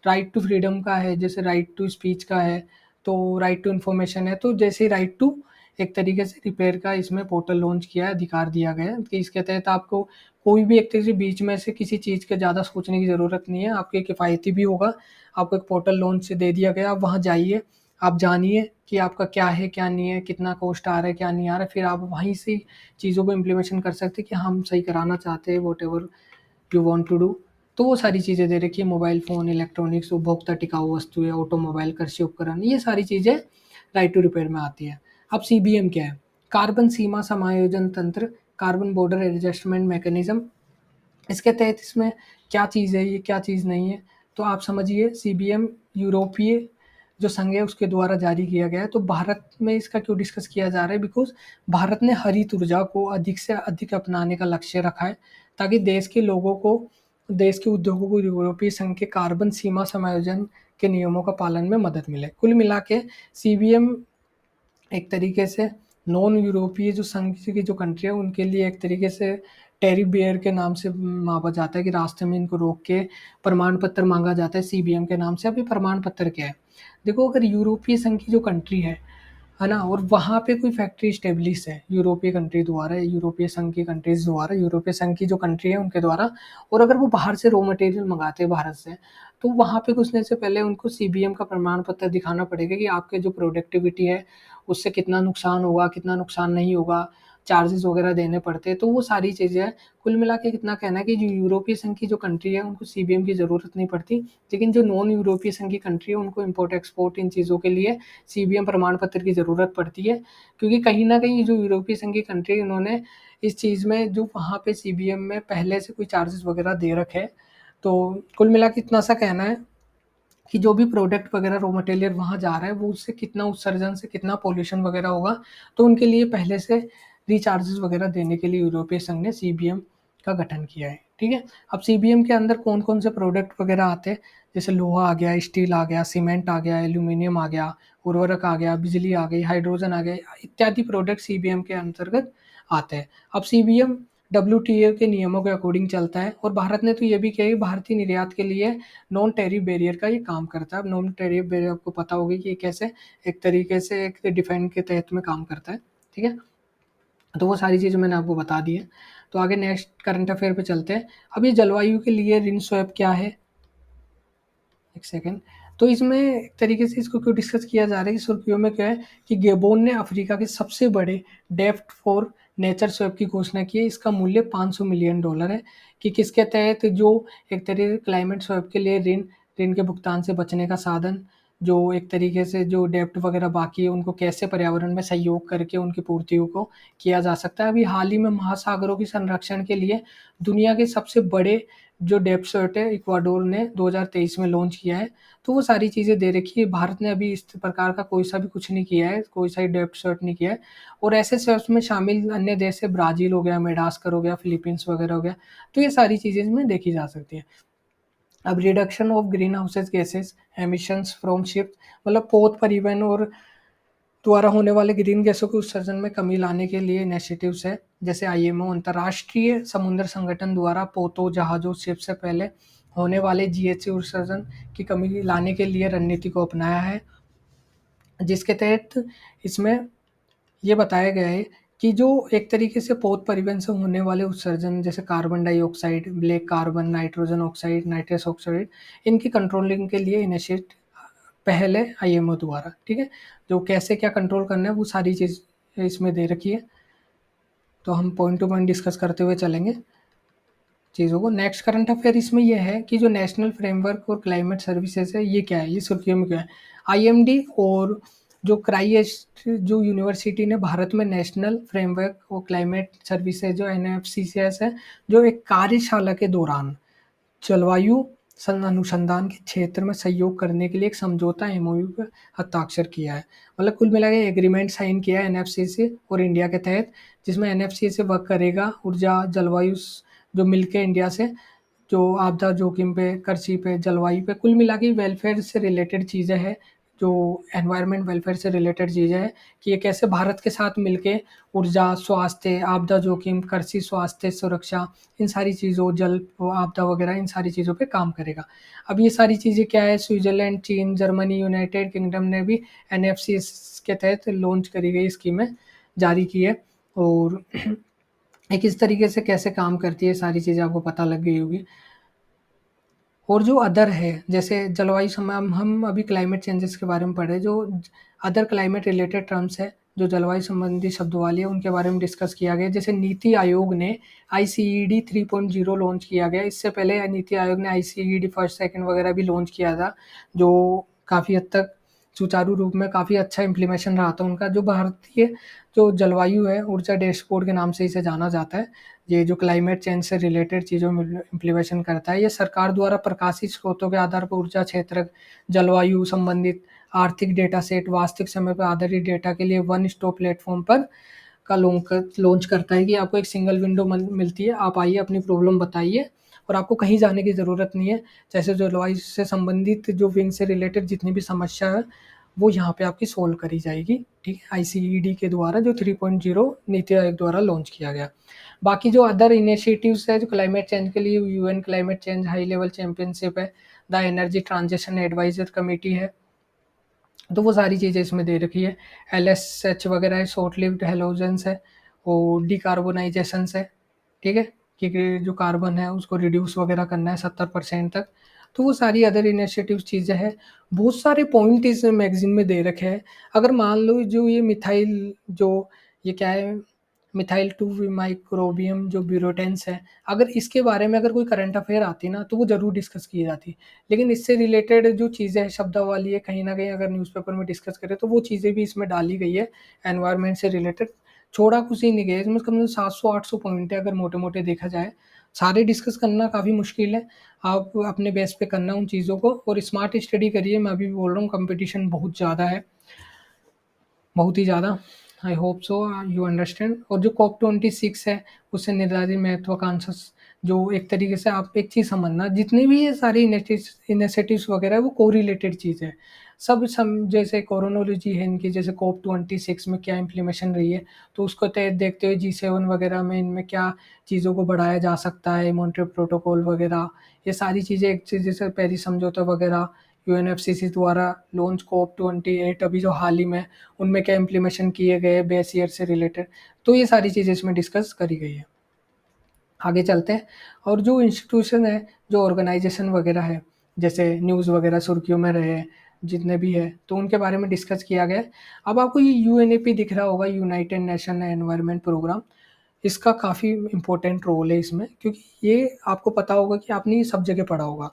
राइट टू फ्रीडम का है, जैसे राइट टू स्पीच का है, तो राइट टू इन्फॉर्मेशन है, तो जैसे राइट टू एक तरीके से रिपेयर का इसमें पोर्टल लॉन्च किया है, अधिकार दिया गया है कि इसके तहत आपको कोई भी एक तरह से बीच में से किसी चीज़ के ज़्यादा सोचने की ज़रूरत नहीं है, आपके किफ़ायती भी होगा। आपको एक पोर्टल लॉन्च से दे दिया गया, आप वहाँ जाइए, आप जानिए कि आपका क्या है, क्या नहीं है, कितना कॉस्ट आ रहा है, क्या नहीं आ रहा है, फिर आप वहीं से चीज़ों को इम्प्लीमेंटेशन कर सकते हैं कि हम सही कराना चाहते हैं, whatever you want to do. तो वो सारी चीज़ें दे रखी है, मोबाइल फ़ोन, इलेक्ट्रॉनिक्स, उपभोक्ता टिकाऊ वस्तुएँ, ऑटोमोबाइल, कृषि उपकरण, ये सारी चीज़ें राइट टू रिपेयर में आती है। अब सीबीएम क्या है? कार्बन सीमा समायोजन तंत्र, कार्बन बॉर्डर एडजस्टमेंट मैकेनिज़्म। इसके तहत इसमें क्या चीज़ है, ये क्या चीज़ नहीं है, तो आप समझिए सीबीएम यूरोपीय जो संघ है उसके द्वारा जारी किया गया है। तो भारत में इसका क्यों डिस्कस किया जा रहा है? बिकॉज़ भारत ने हरित ऊर्जा को अधिक से अधिक अपनाने का लक्ष्य रखा है, ताकि देश के लोगों को, देश के उद्योगों को यूरोपीय संघ के कार्बन सीमा समायोजन के नियमों का पालन में मदद मिले। कुल मिला के सीबीएम एक तरीके से नॉन यूरोपीय जो संघ की जो कंट्री है उनके लिए एक तरीके से टेरी बेयर के नाम से मापा जाता है कि रास्ते में इनको रोक के प्रमाण पत्र मांगा जाता है सीबीएम के नाम से। अभी प्रमाण पत्र क्या है? देखो, अगर यूरोपीय संघ की जो कंट्री है ना, और वहाँ पे कोई फैक्ट्री स्टेब्लिश है यूरोपीय कंट्री द्वारा, यूरोपीय संघ की कंट्रीज द्वारा, यूरोपीय संघ की जो कंट्री है उनके द्वारा, और अगर वो बाहर से रॉ मटेरियल मंगाते हैं भारत से, तो वहाँ पे घुसने से पहले उनको सीबीएम का प्रमाण पत्र दिखाना पड़ेगा कि आपके जो प्रोडक्टिविटी है उससे कितना नुकसान होगा, कितना नुकसान नहीं होगा, चार्जेस वगैरह देने पड़ते हैं, तो वो सारी चीज़ें हैं। कुल मिला के कितना कहना है कि जो यूरोपीय संघ की जो कंट्री है उनको सीबीएम की ज़रूरत नहीं पड़ती, लेकिन जो नॉन यूरोपीय संघ की कंट्री है उनको इम्पोर्ट एक्सपोर्ट इन चीज़ों के लिए सीबीएम प्रमाण पत्र की ज़रूरत पड़ती है, क्योंकि कहीं न कहीं जो यूरोपीय संघ की कंट्री है उन्होंने इस चीज़ में जो वहाँ पे सीबीएम में पहले से कोई चार्जेस वगैरह दे रखे हैं। तो कुल मिला के इतना सा कहना है कि जो भी प्रोडक्ट वगैरह रॉ मटेरियल वहाँ जा रहा है वो उससे कितना उत्सर्जन से कितना पॉल्यूशन वगैरह होगा, तो उनके लिए पहले से रिचार्जेस वगैरह देने के लिए यूरोपीय संघ ने सीबीएम का गठन किया है। ठीक है? अब सीबीएम के अंदर कौन-कौन से प्रोडक्ट वगैरह आते हैं, जैसे लोहा आ गया, स्टील आ गया, सीमेंट आ गया, एल्यूमीनियम आ गया, उर्वरक आ गया, बिजली आ गई, हाइड्रोजन आ गया, इत्यादि प्रोडक्ट सीबीएम के अंतर्गत आते हैं। अब सीबीएम डब्ल्यूटीओ के नियमों के अकॉर्डिंग चलता है, और भारत ने तो ये भी किया है कि भारतीय निर्यात के लिए नॉन टैरिफ बैरियर का ये काम करता है। अब नॉन टैरिफ बैरियर आपको पता होगा कि ये कैसे एक तरीके से एक डिफेंड के तहत में काम करता है। ठीक है? तो वो सारी चीज़ें मैंने आपको बता दी है। तो आगे नेक्स्ट करंट अफेयर पे चलते हैं। अब ये जलवायु के लिए ऋण स्वैप क्या है? एक सेकंड। तो इसमें एक तरीके से इसको क्यों डिस्कस किया जा रहा है कि सुर्खियों में क्या है कि गैबोन ने अफ्रीका के सबसे बड़े डेब्ट फॉर नेचर स्वैप की घोषणा की है। इसका मूल्य $500 मिलियन है, कि किसके तहत जो एक तरीके से क्लाइमेट स्वैप के लिए ऋण ऋण के भुगतान से बचने का साधन, जो एक तरीके से जो डेब्ट वगैरह बाकी है उनको कैसे पर्यावरण में सहयोग करके उनकी पूर्तियों को किया जा सकता है। अभी हाल ही में महासागरों के संरक्षण के लिए दुनिया के सबसे बड़े जो डेब्ट सर्ट है इक्वाडोर ने 2023 में लॉन्च किया है। तो वो सारी चीज़ें दे रखी है। भारत ने अभी इस प्रकार का कोई सा भी कुछ नहीं किया है, कोई सा ही डेब्ट सर्ट नहीं किया है, और ऐसे सर्ट्स में शामिल अन्य देश है ब्राज़ील हो गया, मेडागास्कर हो गया, फिलीपींस वगैरह हो गया। तो ये सारी चीज़ें इसमें देखी जा सकती है। अब reduction of green houses gases emissions from ship, मतलब पोत परिवहन और द्वारा होने वाले ग्रीन गैसों के उत्सर्जन में कमी लाने के लिए इनिशिएटिव्स है, जैसे आईएमओ अंतर्राष्ट्रीय समुद्र संगठन द्वारा पोतों जहाज़ों शिप से पहले होने वाले जीएचसी उत्सर्जन की कमी लाने के लिए रणनीति को अपनाया है, जिसके तहत इसमें ये बताया गया है कि जो एक तरीके से पोत परिवहन से होने वाले उत्सर्जन जैसे carbon dioxide, black carbon, nitrogen oxide, nitrous oxide, इनकी कंट्रोलिंग के लिए इनिशिएट पहले आईएमओ द्वारा। ठीक है? जो कैसे क्या कंट्रोल करना है वो सारी चीज़ इसमें दे रखी है। तो हम पॉइंट टू पॉइंट डिस्कस करते हुए चलेंगे चीज़ों को। नेक्स्ट करंट अफेयर इसमें ये है कि जो नेशनल फ्रेमवर्क और क्लाइमेट सर्विसेज है ये क्या है, ये सुर्खियों में क्या है। आईएमडी और जो क्राइस्ट जो यूनिवर्सिटी ने भारत में नेशनल फ्रेमवर्क और क्लाइमेट सर्विसेज जो एनएफसीसीएस है, जो एक कार्यशाला के दौरान जलवायु अनुसंधान के क्षेत्र में सहयोग करने के लिए एक समझौता एमओयू पर हस्ताक्षर किया है। मतलब कुल मिला के एग्रीमेंट साइन किया है एनएफसी से और इंडिया के तहत, जिसमें एनएफसी से वर्क करेगा ऊर्जा जलवायु जो मिलके इंडिया से जो आपदा जोखिम पे, कृषि पे, जलवायु पे, कुल मिला के वेलफेयर से रिलेटेड चीज़ें हैं, जो एनवायरनमेंट वेलफेयर से रिलेटेड चीज़ें हैं कि ये कैसे भारत के साथ मिलके ऊर्जा, स्वास्थ्य, आपदा जोखिम, कृषि, स्वास्थ्य, सुरक्षा, इन सारी चीज़ों, जल आपदा वगैरह इन सारी चीज़ों पे काम करेगा। अब ये सारी चीज़ें क्या है, स्विट्ज़रलैंड, चीन, जर्मनी, यूनाइटेड किंगडम ने भी एनएफसी के तहत लॉन्च करी गई स्कीमें जारी की है। और एक इस तरीके से कैसे काम करती है सारी चीज़ें आपको पता लग गई होगी। और जो अदर है, जैसे जलवायु हम अभी क्लाइमेट चेंजेस के बारे में पढ़े, जो अदर क्लाइमेट रिलेटेड टर्म्स है, जो जलवायु संबंधी शब्दावली है, उनके बारे में डिस्कस किया गया। जैसे नीति आयोग ने आईसीईडी 3.0 लॉन्च किया गया। इससे पहले नीति आयोग ने आईसीईडी फर्स्ट सेकंड वगैरह भी लॉन्च किया था, जो काफ़ी हद तक सुचारू रूप में काफ़ी अच्छा इम्प्लीमेशन रहा था उनका। जो भारतीय जो जलवायु है ऊर्जा डैशबोर्ड के नाम से इसे जाना जाता है, ये जो क्लाइमेट चेंज से रिलेटेड चीज़ों में इम्प्लीमेशन करता है। ये सरकार द्वारा प्रकाशित स्रोतों के आधार पर ऊर्जा क्षेत्र, जलवायु संबंधित आर्थिक डेटा सेट, वास्तविक समय पर आधारित डेटा के लिए वन स्टॉप प्लेटफॉर्म पर का लॉन्च करता है कि आपको एक सिंगल विंडो मिलती है, आप आइए अपनी प्रॉब्लम बताइए और आपको कहीं जाने की ज़रूरत नहीं है। जैसे जलवायु से संबंधित जो विंग से रिलेटेड जितनी भी समस्या है वो यहाँ पे आपकी सोल्व करी जाएगी। ठीक है, आईसीईडी के द्वारा जो 3.0 नीति आयोग द्वारा लॉन्च किया गया। बाकी जो अदर इनिशिएटिव्स है जो क्लाइमेट चेंज के लिए, UN climate change high level championship है, the energy transition advisor committee है, तो वो सारी चीज़ें इसमें दे रखी है। एलएसएच वगैरह है, शॉर्ट लिव्ड हेलोजेंस है, और डिकार्बोनाइजेशन है। ठीक है, क्योंकि जो कार्बन है उसको रिड्यूस वगैरह करना है 70% तक। तो वो सारी अदर इनिशिएटिव चीज़ें हैं। बहुत सारे पॉइंट इस मैगजीन में दे रखे हैं। अगर मान लो जो ये मिथाइल जो ये क्या है, मिथाइल 2 माइक्रोबियम जो ब्यूरोटेंस है, अगर इसके बारे में अगर कोई करंट अफेयर आती ना तो वो ज़रूर डिस्कस की जाती। लेकिन इससे रिलेटेड जो चीज़ें हैं शब्दावली है, कहीं न कहीं अगर न्यूज़पेपर में डिस्कस करें तो वो चीज़ें भी इसमें डाली गई है, एनवायरनमेंट से रिलेटेड। छोड़ा कुछ ही नहीं गया, इसमें कम से कम 700-800 पॉइंट है अगर मोटे-मोटे देखा जाए। सारे डिस्कस करना काफ़ी मुश्किल है, आप अपने बेस पे करना उन चीज़ों को और स्मार्ट स्टडी करिए। मैं अभी भी बोल रहा हूँ कॉम्पिटिशन बहुत ज़्यादा है, बहुत ही ज़्यादा। I hope so you understand. और जो कॉप 26 है उससे निर्धारित महत्वाकांक्षा, जो एक तरीके से आप एक चीज़ समझना, जितने भी ये सारे इनिशिएटिव्स वगैरह है वो कोरिलेटेड चीज़ है। सब जैसे कोरोनोलॉजी है इनकी, जैसे कॉप 26 में क्या इम्प्लीमेशन रही है, तो उसको तहत देखते हुए G7 वगैरह में इनमें क्या चीज़ों को बढ़ाया जा सकता है, मॉन्ट्रियल प्रोटोकॉल वगैरह, ये सारी चीज़ें एक चीज़ जैसे पेरिस समझौता वगैरह, यूएनएफसीसी द्वारा लॉन्च कॉप 28 अभी जो हाल ही में, उनमें क्या इम्प्लीमेशन किए गए बेस ईयर से रिलेटेड, तो ये सारी चीज़ें इसमें डिस्कस करी गई है। आगे चलते हैं। और जो इंस्टीट्यूशन है, जो ऑर्गेनाइजेशन वगैरह है, जैसे न्यूज़ वगैरह सुर्खियों में रहे, जितने भी है, तो उनके बारे में डिस्कस किया गया है। अब आपको ये यूएनईपी दिख रहा होगा, यूनाइटेड नेशन एनवायरनमेंट प्रोग्राम, इसका काफ़ी इम्पोर्टेंट रोल है इसमें, क्योंकि ये आपको पता होगा कि आपने ये सब जगह पढ़ा होगा।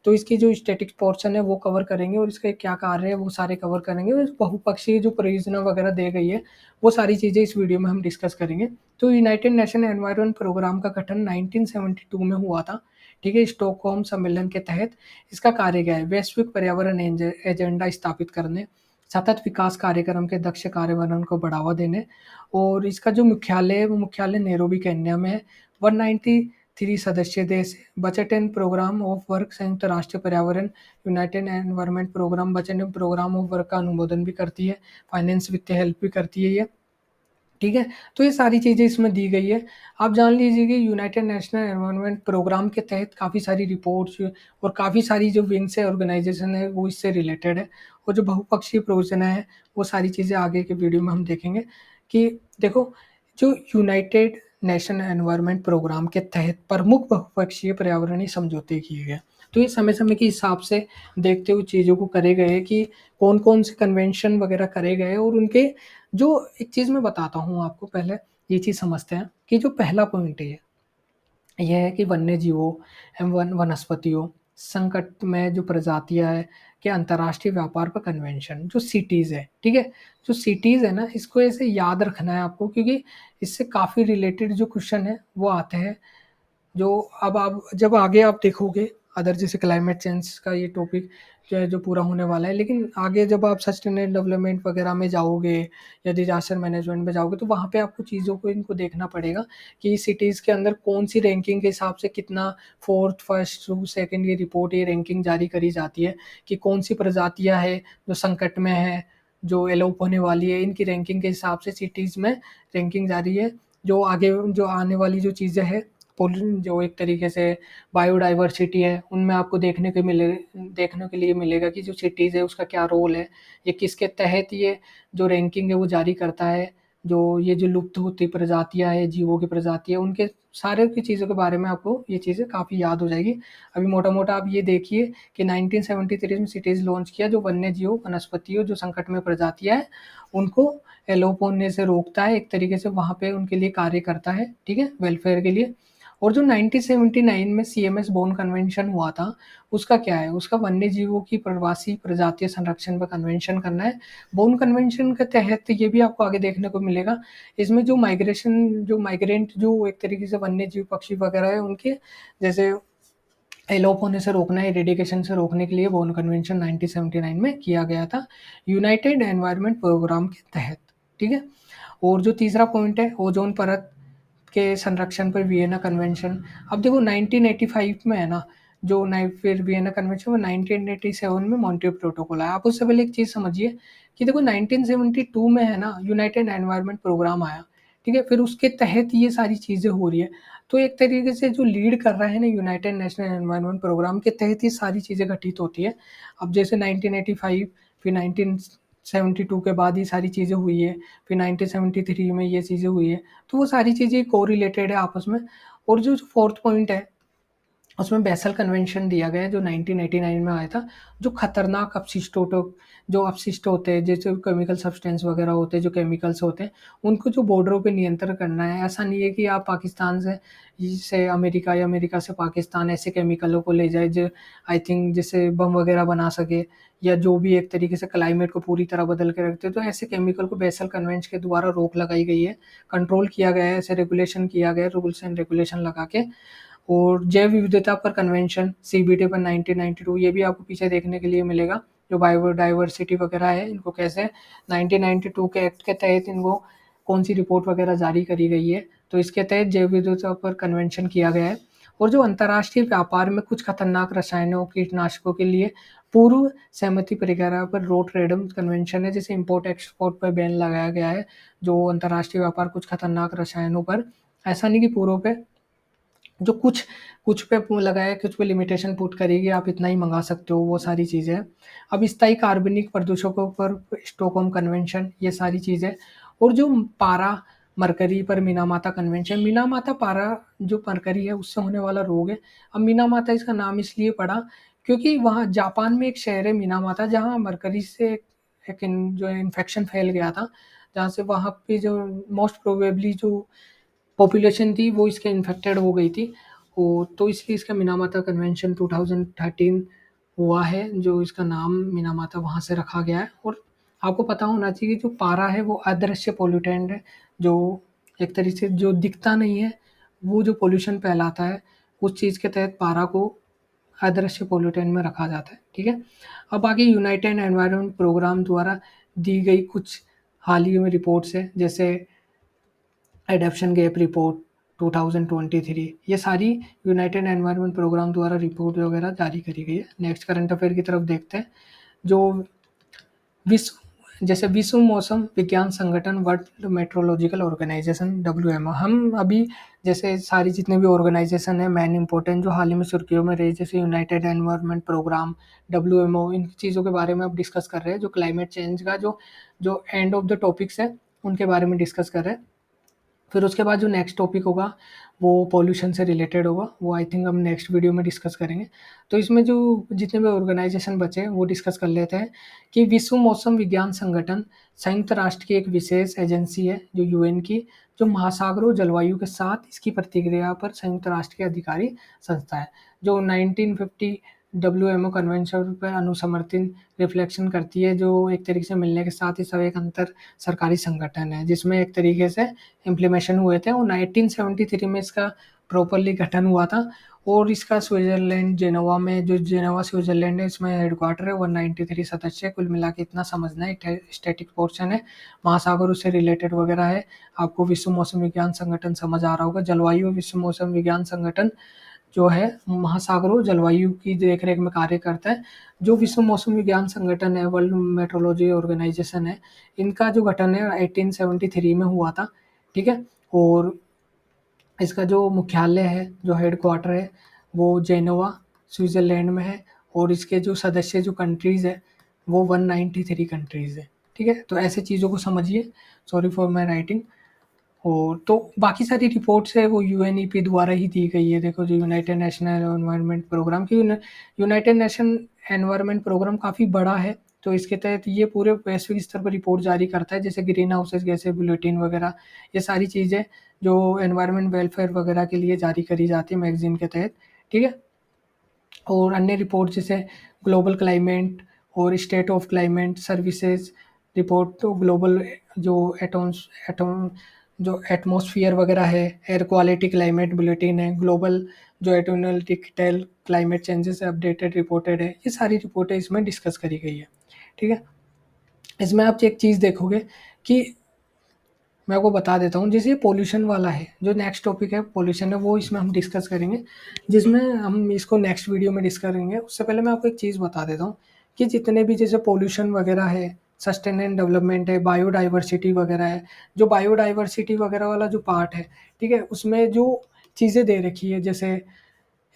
तो इसकी जो स्टैटिक पोर्शन है वो कवर करेंगे और इसके क्या कार्य है वो सारे कवर करेंगे, और बहुपक्षीय जो परियोजना वगैरह दी गई है वो सारी चीज़ें इस वीडियो में हम डिस्कस करेंगे। तो यूनाइटेड नेशन एनवायरनमेंट प्रोग्राम का गठन 1972 में हुआ था। ठीक है, स्टॉकहोम सम्मेलन के तहत। इसका कार्य क्या है, वैश्विक पर्यावरण एजेंडा स्थापित करने, सतत विकास कार्यक्रम के दक्ष कार्यान्वयन को बढ़ावा देने, और इसका जो मुख्यालय है वो मुख्यालय नैरोबी केन्या में है। 193 सदस्य देश है। Budget and programme of work, संयुक्त राष्ट्र पर्यावरण United Environment Programme budget and programme of work का अनुमोदन भी करती है, फाइनेंस वित्तीय हेल्प भी करती है ये। ठीक है, तो ये सारी चीज़ें इसमें दी गई है। आप जान लीजिए कि यूनाइटेड नेशनल एनवायरनमेंट प्रोग्राम के तहत काफ़ी सारी रिपोर्ट्स और काफ़ी सारी जो विंग्स है, ऑर्गेनाइजेशन है, वो इससे रिलेटेड है। और जो बहुपक्षीय परियोजना है, वो सारी चीज़ें आगे के वीडियो में हम देखेंगे कि देखो, जो यूनाइटेड नेशन एनवायरनमेंट प्रोग्राम के तहत प्रमुख बहुपक्षीय पर्यावरणीय समझौते किए गए। तो ये समय-समय के हिसाब से देखते हुए चीज़ों को करे गए कि कौन-कौन से कन्वेंशन वगैरह करे गए, और उनके जो एक चीज़ मैं बताता हूँ आपको, पहले ये चीज़ समझते हैं कि जो पहला पॉइंट है ये है कि वन्य जीवों एवं वनस्पतियों संकट में जो प्रजातियां है के अंतर्राष्ट्रीय व्यापार पर कन्वेंशन, जो सिटीज़ है, ठीक है? जो सिटीज़ है ना, इसको ऐसे याद रखना है आपको, क्योंकि इससे काफ़ी रिलेटेड जो क्वेश्चन है वो आते हैं। जो अब आप जब आगे आप देखोगे, अदर जैसे क्लाइमेट चेंज का ये टॉपिक जो है जो पूरा होने वाला है। लेकिन आगे जब आप सस्टेनेबल डेवलपमेंट वगैरह में जाओगे या डिजास्टर मैनेजमेंट में जाओगे तो वहाँ पे आपको चीज़ों को इनको देखना पड़ेगा कि सिटीज़ के अंदर कौन सी रैंकिंग के हिसाब से कितना फोर्थ फर्स्ट टू सेकंड ये रिपोर्ट ये रैंकिंग जारी करी जाती है कि कौन सी प्रजातियां है जो संकट में है, जो एलोप होने वाली है, इनकी रैंकिंग के हिसाब से सिटीज़ में रैंकिंग जारी है। जो आगे जो आने वाली जो चीज़ें हैं जो एक तरीके से बायोडाइवर्सिटी है उनमें आपको देखने के लिए मिलेगा कि जो सिटीज़ है उसका क्या रोल है, ये किसके तहत ये जो रैंकिंग है वो जारी करता है। जो ये जो लुप्त होती प्रजातियां है, जीवों की प्रजातियां, उनके सारे की चीज़ों के बारे में आपको ये चीज़ें काफ़ी याद हो जाएगी। अभी मोटा मोटा आप ये देखिए कि 1973 में सिटीज़ लॉन्च किया जो वन्य जीव वनस्पतियों जो संकट में प्रजातियां है उनको एलोप होने से रोकता है, एक तरीके से वहाँ पे उनके लिए कार्य करता है, ठीक है, वेलफेयर के लिए। और जो 1979 में सीएमएस बोन कन्वेंशन हुआ था, उसका क्या है, उसका वन्य जीवों की प्रवासी प्रजातीय संरक्षण पर कन्वेंशन करना है। बोन कन्वेंशन के तहत ये भी आपको आगे देखने को मिलेगा, इसमें जो माइग्रेंट जो एक तरीके से वन्य जीव पक्षी वगैरह है उनके जैसे एलोप होने से रोकना है, रेडिकेशन से रोकने के लिए बोन कन्वेंशन 1979 में किया गया था यूनाइटेड एनवायरनमेंट प्रोग्राम के तहत, ठीक है। और जो तीसरा पॉइंट है ओजोन परत के संरक्षण पर वियना कन्वेंशन। अब देखो 1985 में है ना, फिर वियना कन्वेंशन में 1987 में मॉन्ट्रियल प्रोटोकॉल आया। आप उससे पहले एक चीज़ समझिए कि देखो 1972 में है ना यूनाइटेड एनवायरनमेंट प्रोग्राम आया, ठीक है, फिर उसके तहत ये सारी चीज़ें हो रही है। तो एक तरीके से जो लीड कर रहा है ना यूनाइटेड नेशनल एनवायरनमेंट प्रोग्राम के तहत ये सारी चीज़ें घटित होती है। अब जैसे 1985 फिर 1972 के बाद ये सारी चीज़ें हुई है, फिर 1973 में ये चीज़ें हुई है, तो वो सारी चीज़ें कोरिलेटेड है आपस में। और जो फोर्थ पॉइंट है उसमें बेसल कन्वेंशन दिया गया है जो 1989 में आया था, जो खतरनाक जो अपशिष्ट होते हैं जैसे केमिकल सब्सटेंस वगैरह होते हैं, जो केमिकल्स होते हैं उनको जो बॉर्डरों पे नियंत्रण करना है। ऐसा नहीं है कि आप पाकिस्तान से अमेरिका या अमेरिका से पाकिस्तान ऐसे केमिकलों को ले जाए जो आई थिंक जैसे बम वगैरह बना सके, या जो भी एक तरीके से क्लाइमेट को पूरी तरह बदल के रखते हैं। तो ऐसे केमिकल को बेसल कन्वेंशन के द्वारा रोक लगाई गई है, कंट्रोल किया गया है, ऐसे रेगुलेशन किया गया है, रूल्स एंड रेगुलेशन लगा के। और जैव विविधता पर कन्वेंशन सीबीडी पर 1992 ये भी आपको पीछे देखने के लिए मिलेगा। जो बायोडाइवर्सिटी वगैरह है इनको कैसे 1992 के एक्ट के तहत इनको कौन सी रिपोर्ट वगैरह जारी करी गई है, तो इसके तहत जैव विविधता पर कन्वेंशन किया गया है। और जो अंतर्राष्ट्रीय व्यापार में कुछ खतरनाक रसायनों कीटनाशकों के लिए पूर्व सहमति प्रक्रिया पर रोटरडम कन्वेंशन है, जैसे इंपोर्ट एक्सपोर्ट पर बैन लगाया गया है। जो अंतर्राष्ट्रीय व्यापार कुछ खतरनाक रसायनों पर, ऐसा नहीं कि पूरों पे, जो कुछ कुछ पे लगाया है, कुछ पे लिमिटेशन पुट करेगी, आप इतना ही मंगा सकते हो, वो सारी चीज़ें। अब स्थायी कार्बनिक प्रदूषकों पर स्टॉकहोम कन्वेंशन, ये सारी चीज़ें। और जो पारा मरकरी पर मीनामाता कन्वेंशन, मीनामाता पारा जो मरकरी है उससे होने वाला रोग है। अब मीनामाता इसका नाम इसलिए पड़ा क्योंकि वहाँ जापान में एक शहर है मीनामाता जहाँ मरकरी से जो इन्फेक्शन फैल गया था, जहाँ से वहाँ पे जो मोस्ट प्रोबेबली जो पॉपुलेशन थी वो इसके इन्फेक्टेड हो गई थी। तो इसलिए इसका मिनामाता कन्वेंशन 2013 हुआ है, जो इसका नाम मिनामाता वहाँ से रखा गया है। और आपको पता होना चाहिए जो पारा है वो अदृश्य पोल्यूटेंट है, जो एक तरीके से जो दिखता नहीं है, वो जो पोल्यूशन फैलाता है, उस चीज़ के तहत पारा को अदृश्य पोल्यूटेंट में रखा जाता है, ठीक है। अब आगे यूनाइटेड एनवायरनमेंट प्रोग्राम द्वारा दी गई कुछ हाल ही में रिपोर्ट्स है, जैसे एडप्शन गैप रिपोर्ट 2023, ये सारी यूनाइटेड एनवायरनमेंट प्रोग्राम द्वारा रिपोर्ट वगैरह जारी करी गई है। नेक्स्ट करंट अफेयर की तरफ देखते हैं। जो विश्व मौसम विज्ञान संगठन वर्ल्ड मेट्रोलॉजिकल ऑर्गेनाइजेशन WMO, हम अभी जैसे सारी जितने भी ऑर्गेनाइजेशन है मैन इंपॉर्टेंट जो हाल ही में सुर्खियों में रही, जैसे यूनाइटेड एनवायरनमेंट प्रोग्राम, WMO, इन चीज़ों के बारे में अब डिस्कस कर रहे हैं। जो क्लाइमेट चेंज का जो जो एंड ऑफ द टॉपिक्स है उनके बारे में डिस्कस कर रहे हैं। फिर उसके बाद जो नेक्स्ट टॉपिक होगा वो पॉल्यूशन से रिलेटेड होगा, वो आई थिंक हम नेक्स्ट वीडियो में डिस्कस करेंगे। तो इसमें जो जितने भी ऑर्गेनाइजेशन बचे हैं वो डिस्कस कर लेते हैं कि विश्व मौसम विज्ञान संगठन संयुक्त राष्ट्र की एक विशेष एजेंसी है जो यूएन की, जो महासागरों जलवायु के साथ इसकी प्रतिक्रिया पर संयुक्त राष्ट्र की अधिकारी संस्था है। जो 1950 WMO कन्वेंशन पर अनुसमर्थित रिफ्लेक्शन करती है, जो एक तरीके से मिलने के साथ ही सब एक अंतर सरकारी संगठन है जिसमें एक तरीके से इम्प्लीमेशन हुए थे। और 1973 में इसका प्रॉपरली गठन हुआ था। और इसका स्विट्जरलैंड जेनेवा में, जो जेनेवा स्विट्जरलैंड है, इसमें हेडक्वार्टर है। 193 सदस्य है, कुल मिला के इतना समझना है। स्टैटिक पोर्शन है, महासागर उससे रिलेटेड वगैरह है। आपको विश्व मौसम विज्ञान संगठन समझ आ रहा होगा। जलवायु विश्व मौसम विज्ञान संगठन जो है महासागरों जलवायु की देखरेख में कार्य करता है। जो विश्व मौसम विज्ञान संगठन है, वर्ल्ड मेट्रोलॉजी ऑर्गेनाइजेशन है, इनका जो गठन है 1873 में हुआ था। ठीक है। और इसका जो मुख्यालय है, जो हेडक्वार्टर है, वो जेनेवा स्विट्जरलैंड में है। और इसके जो सदस्य जो कंट्रीज है वो 193 कंट्रीज है। ठीक है, तो ऐसे चीज़ों को समझिए। Sorry for my writing. और तो बाकी सारी रिपोर्ट्स है वो यूएनईपी द्वारा ही दी गई है। देखो, जो यूनाइटेड नेशनल एनवायरनमेंट प्रोग्राम की, यूनाइटेड नेशन एनवायरनमेंट प्रोग्राम काफ़ी बड़ा है। तो इसके तहत ये पूरे वैश्विक स्तर पर रिपोर्ट जारी करता है, जैसे ग्रीन हाउसेज गैसें बुलेटिन वगैरह। ये सारी चीज़ें जो एनवायरनमेंट वेलफेयर वगैरह के लिए जारी करी जाती है मैगजीन के तहत। ठीक है। और अन्य रिपोर्ट जैसे ग्लोबल क्लाइमेट और state of climate services report, तो ग्लोबल जो एटोम जो एटमॉस्फेयर वगैरह है, एयर क्वालिटी क्लाइमेट बुलेटिन है, ग्लोबल जो एटोनॉलिटिकल क्लाइमेट चेंजेस अपडेटेड रिपोर्टेड है, ये सारी रिपोर्टें इसमें डिस्कस करी गई है। ठीक है। इसमें आप एक चीज़ देखोगे कि मैं आपको बता देता हूँ, जैसे पॉल्यूशन वाला है, जो नेक्स्ट टॉपिक है पॉल्यूशन है, वो इसमें हम डिस्कस करेंगे, जिसमें हम इसको नेक्स्ट वीडियो में डिस्कस करेंगे। उससे पहले मैं आपको एक चीज़ बता देता हूँ कि जितने भी जैसे पॉल्यूशन वगैरह है, सस्टेनेबल डेवलपमेंट है, बायोडाइवर्सिटी वगैरह है, जो बायोडाइवर्सिटी वगैरह वाला जो पार्ट है, ठीक है, उसमें जो चीज़ें दे रखी है, जैसे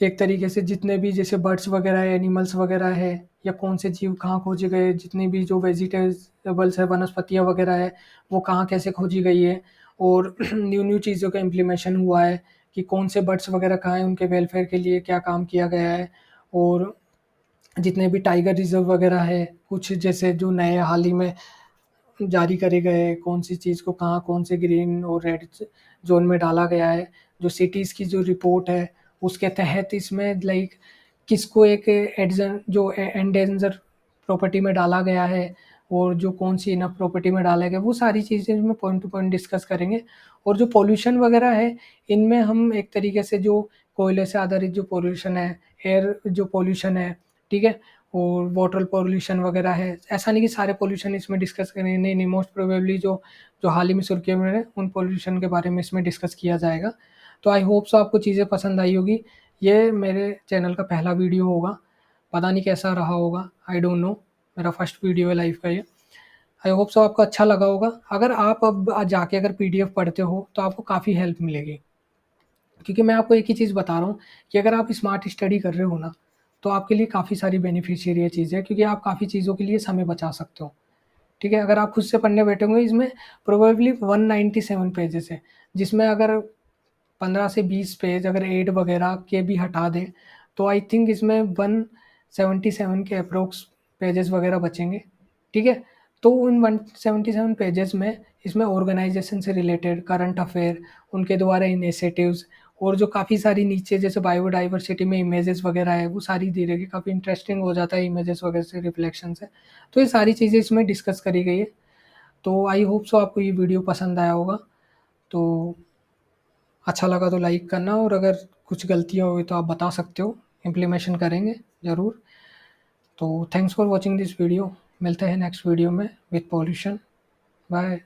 एक तरीके से जितने भी जैसे बर्ड्स वगैरह है, एनिमल्स वगैरह है, या कौन से जीव कहाँ खोजे गए, जितनी भी जो वेजिटेबल्स है, वनस्पतियाँ वगैरह है, वो कहाँ कैसे खोजी गई है। और न्यू न्यू चीज़ों का इम्प्लीमेशन हुआ है कि कौन से बर्ड्स वगैरह कहाँ हैं, उनके वेलफेयर के लिए क्या काम किया गया है। और जितने भी टाइगर रिजर्व वगैरह है, कुछ जैसे जो नए हाल ही में जारी करे गए, कौन सी चीज़ को कहाँ कौन से ग्रीन और रेड जोन में डाला गया है। जो सिटीज़ की जो रिपोर्ट है उसके तहत इसमें लाइक किसको एक एडजन जो एंडेंजर प्रॉपर्टी में डाला गया है, और जो कौन सी इनफ प्रॉपर्टी में डाला गया, वो सारी चीज़ें इसमें पॉइंट टू पॉइंट डिस्कस करेंगे। और जो पॉल्यूशन वगैरह है, इनमें हम एक तरीके से जो कोयले से आधारित जो पॉल्यूशन है, एयर जो पॉल्यूशन है, ठीक है, और वाटर पॉल्यूशन वगैरह है, ऐसा नहीं कि सारे पॉल्यूशन इसमें डिस्कस करेंगे, नहीं नहीं, मोस्ट प्रोबेबली जो जो हाल ही में सुर्खियों में है उन पॉल्यूशन के बारे में इसमें डिस्कस किया जाएगा। तो आई होप सो आपको चीज़ें पसंद आई होगी। ये मेरे चैनल का पहला वीडियो होगा, पता नहीं कैसा रहा होगा, आई डोंट नो, मेरा फर्स्ट वीडियो है लाइफ का ये। आई होप सो आपको अच्छा लगा होगा। अगर आप अब जाके अगर पीडीएफ पढ़ते हो तो आपको काफ़ी हेल्प मिलेगी, क्योंकि मैं आपको एक ही चीज़ बता रहा हूँ कि अगर आप स्मार्ट स्टडी कर रहे हो ना, तो आपके लिए काफ़ी सारी बेनिफिशियरी ये चीज़ है, क्योंकि आप काफ़ी चीज़ों के लिए समय बचा सकते हो। ठीक है, अगर आप खुद से पढ़ने बैठोगे, इसमें प्रोबेबली 197 पेजेस है, जिसमें अगर 15 से 20 पेज अगर एड वगैरह के भी हटा दें, तो आई थिंक इसमें 177 के अप्रोक्स पेजेस वगैरह बचेंगे। ठीक है, तो उन 177 पेजेस में इसमें ऑर्गेनाइजेशन से रिलेटेड करंट अफेयर, उनके द्वारा इनिशिएटिव्स, और जो काफ़ी सारी नीचे जैसे बायोडाइवर्सिटी में इमेजेस वगैरह है, वो सारी दे रही है, काफ़ी इंटरेस्टिंग हो जाता है इमेजेस वगैरह से, रिफ्लेक्शन से। तो ये सारी चीज़ें इसमें डिस्कस करी गई है। तो आई होप सो आपको ये वीडियो पसंद आया होगा। तो अच्छा लगा तो लाइक करना, और अगर कुछ गलतियाँ हुई तो आप बता सकते हो, इम्प्लीमेशन करेंगे ज़रूर। तो thanks for watching this video. मिलते हैं नेक्स्ट वीडियो में विथ पॉल्यूशन। बाय।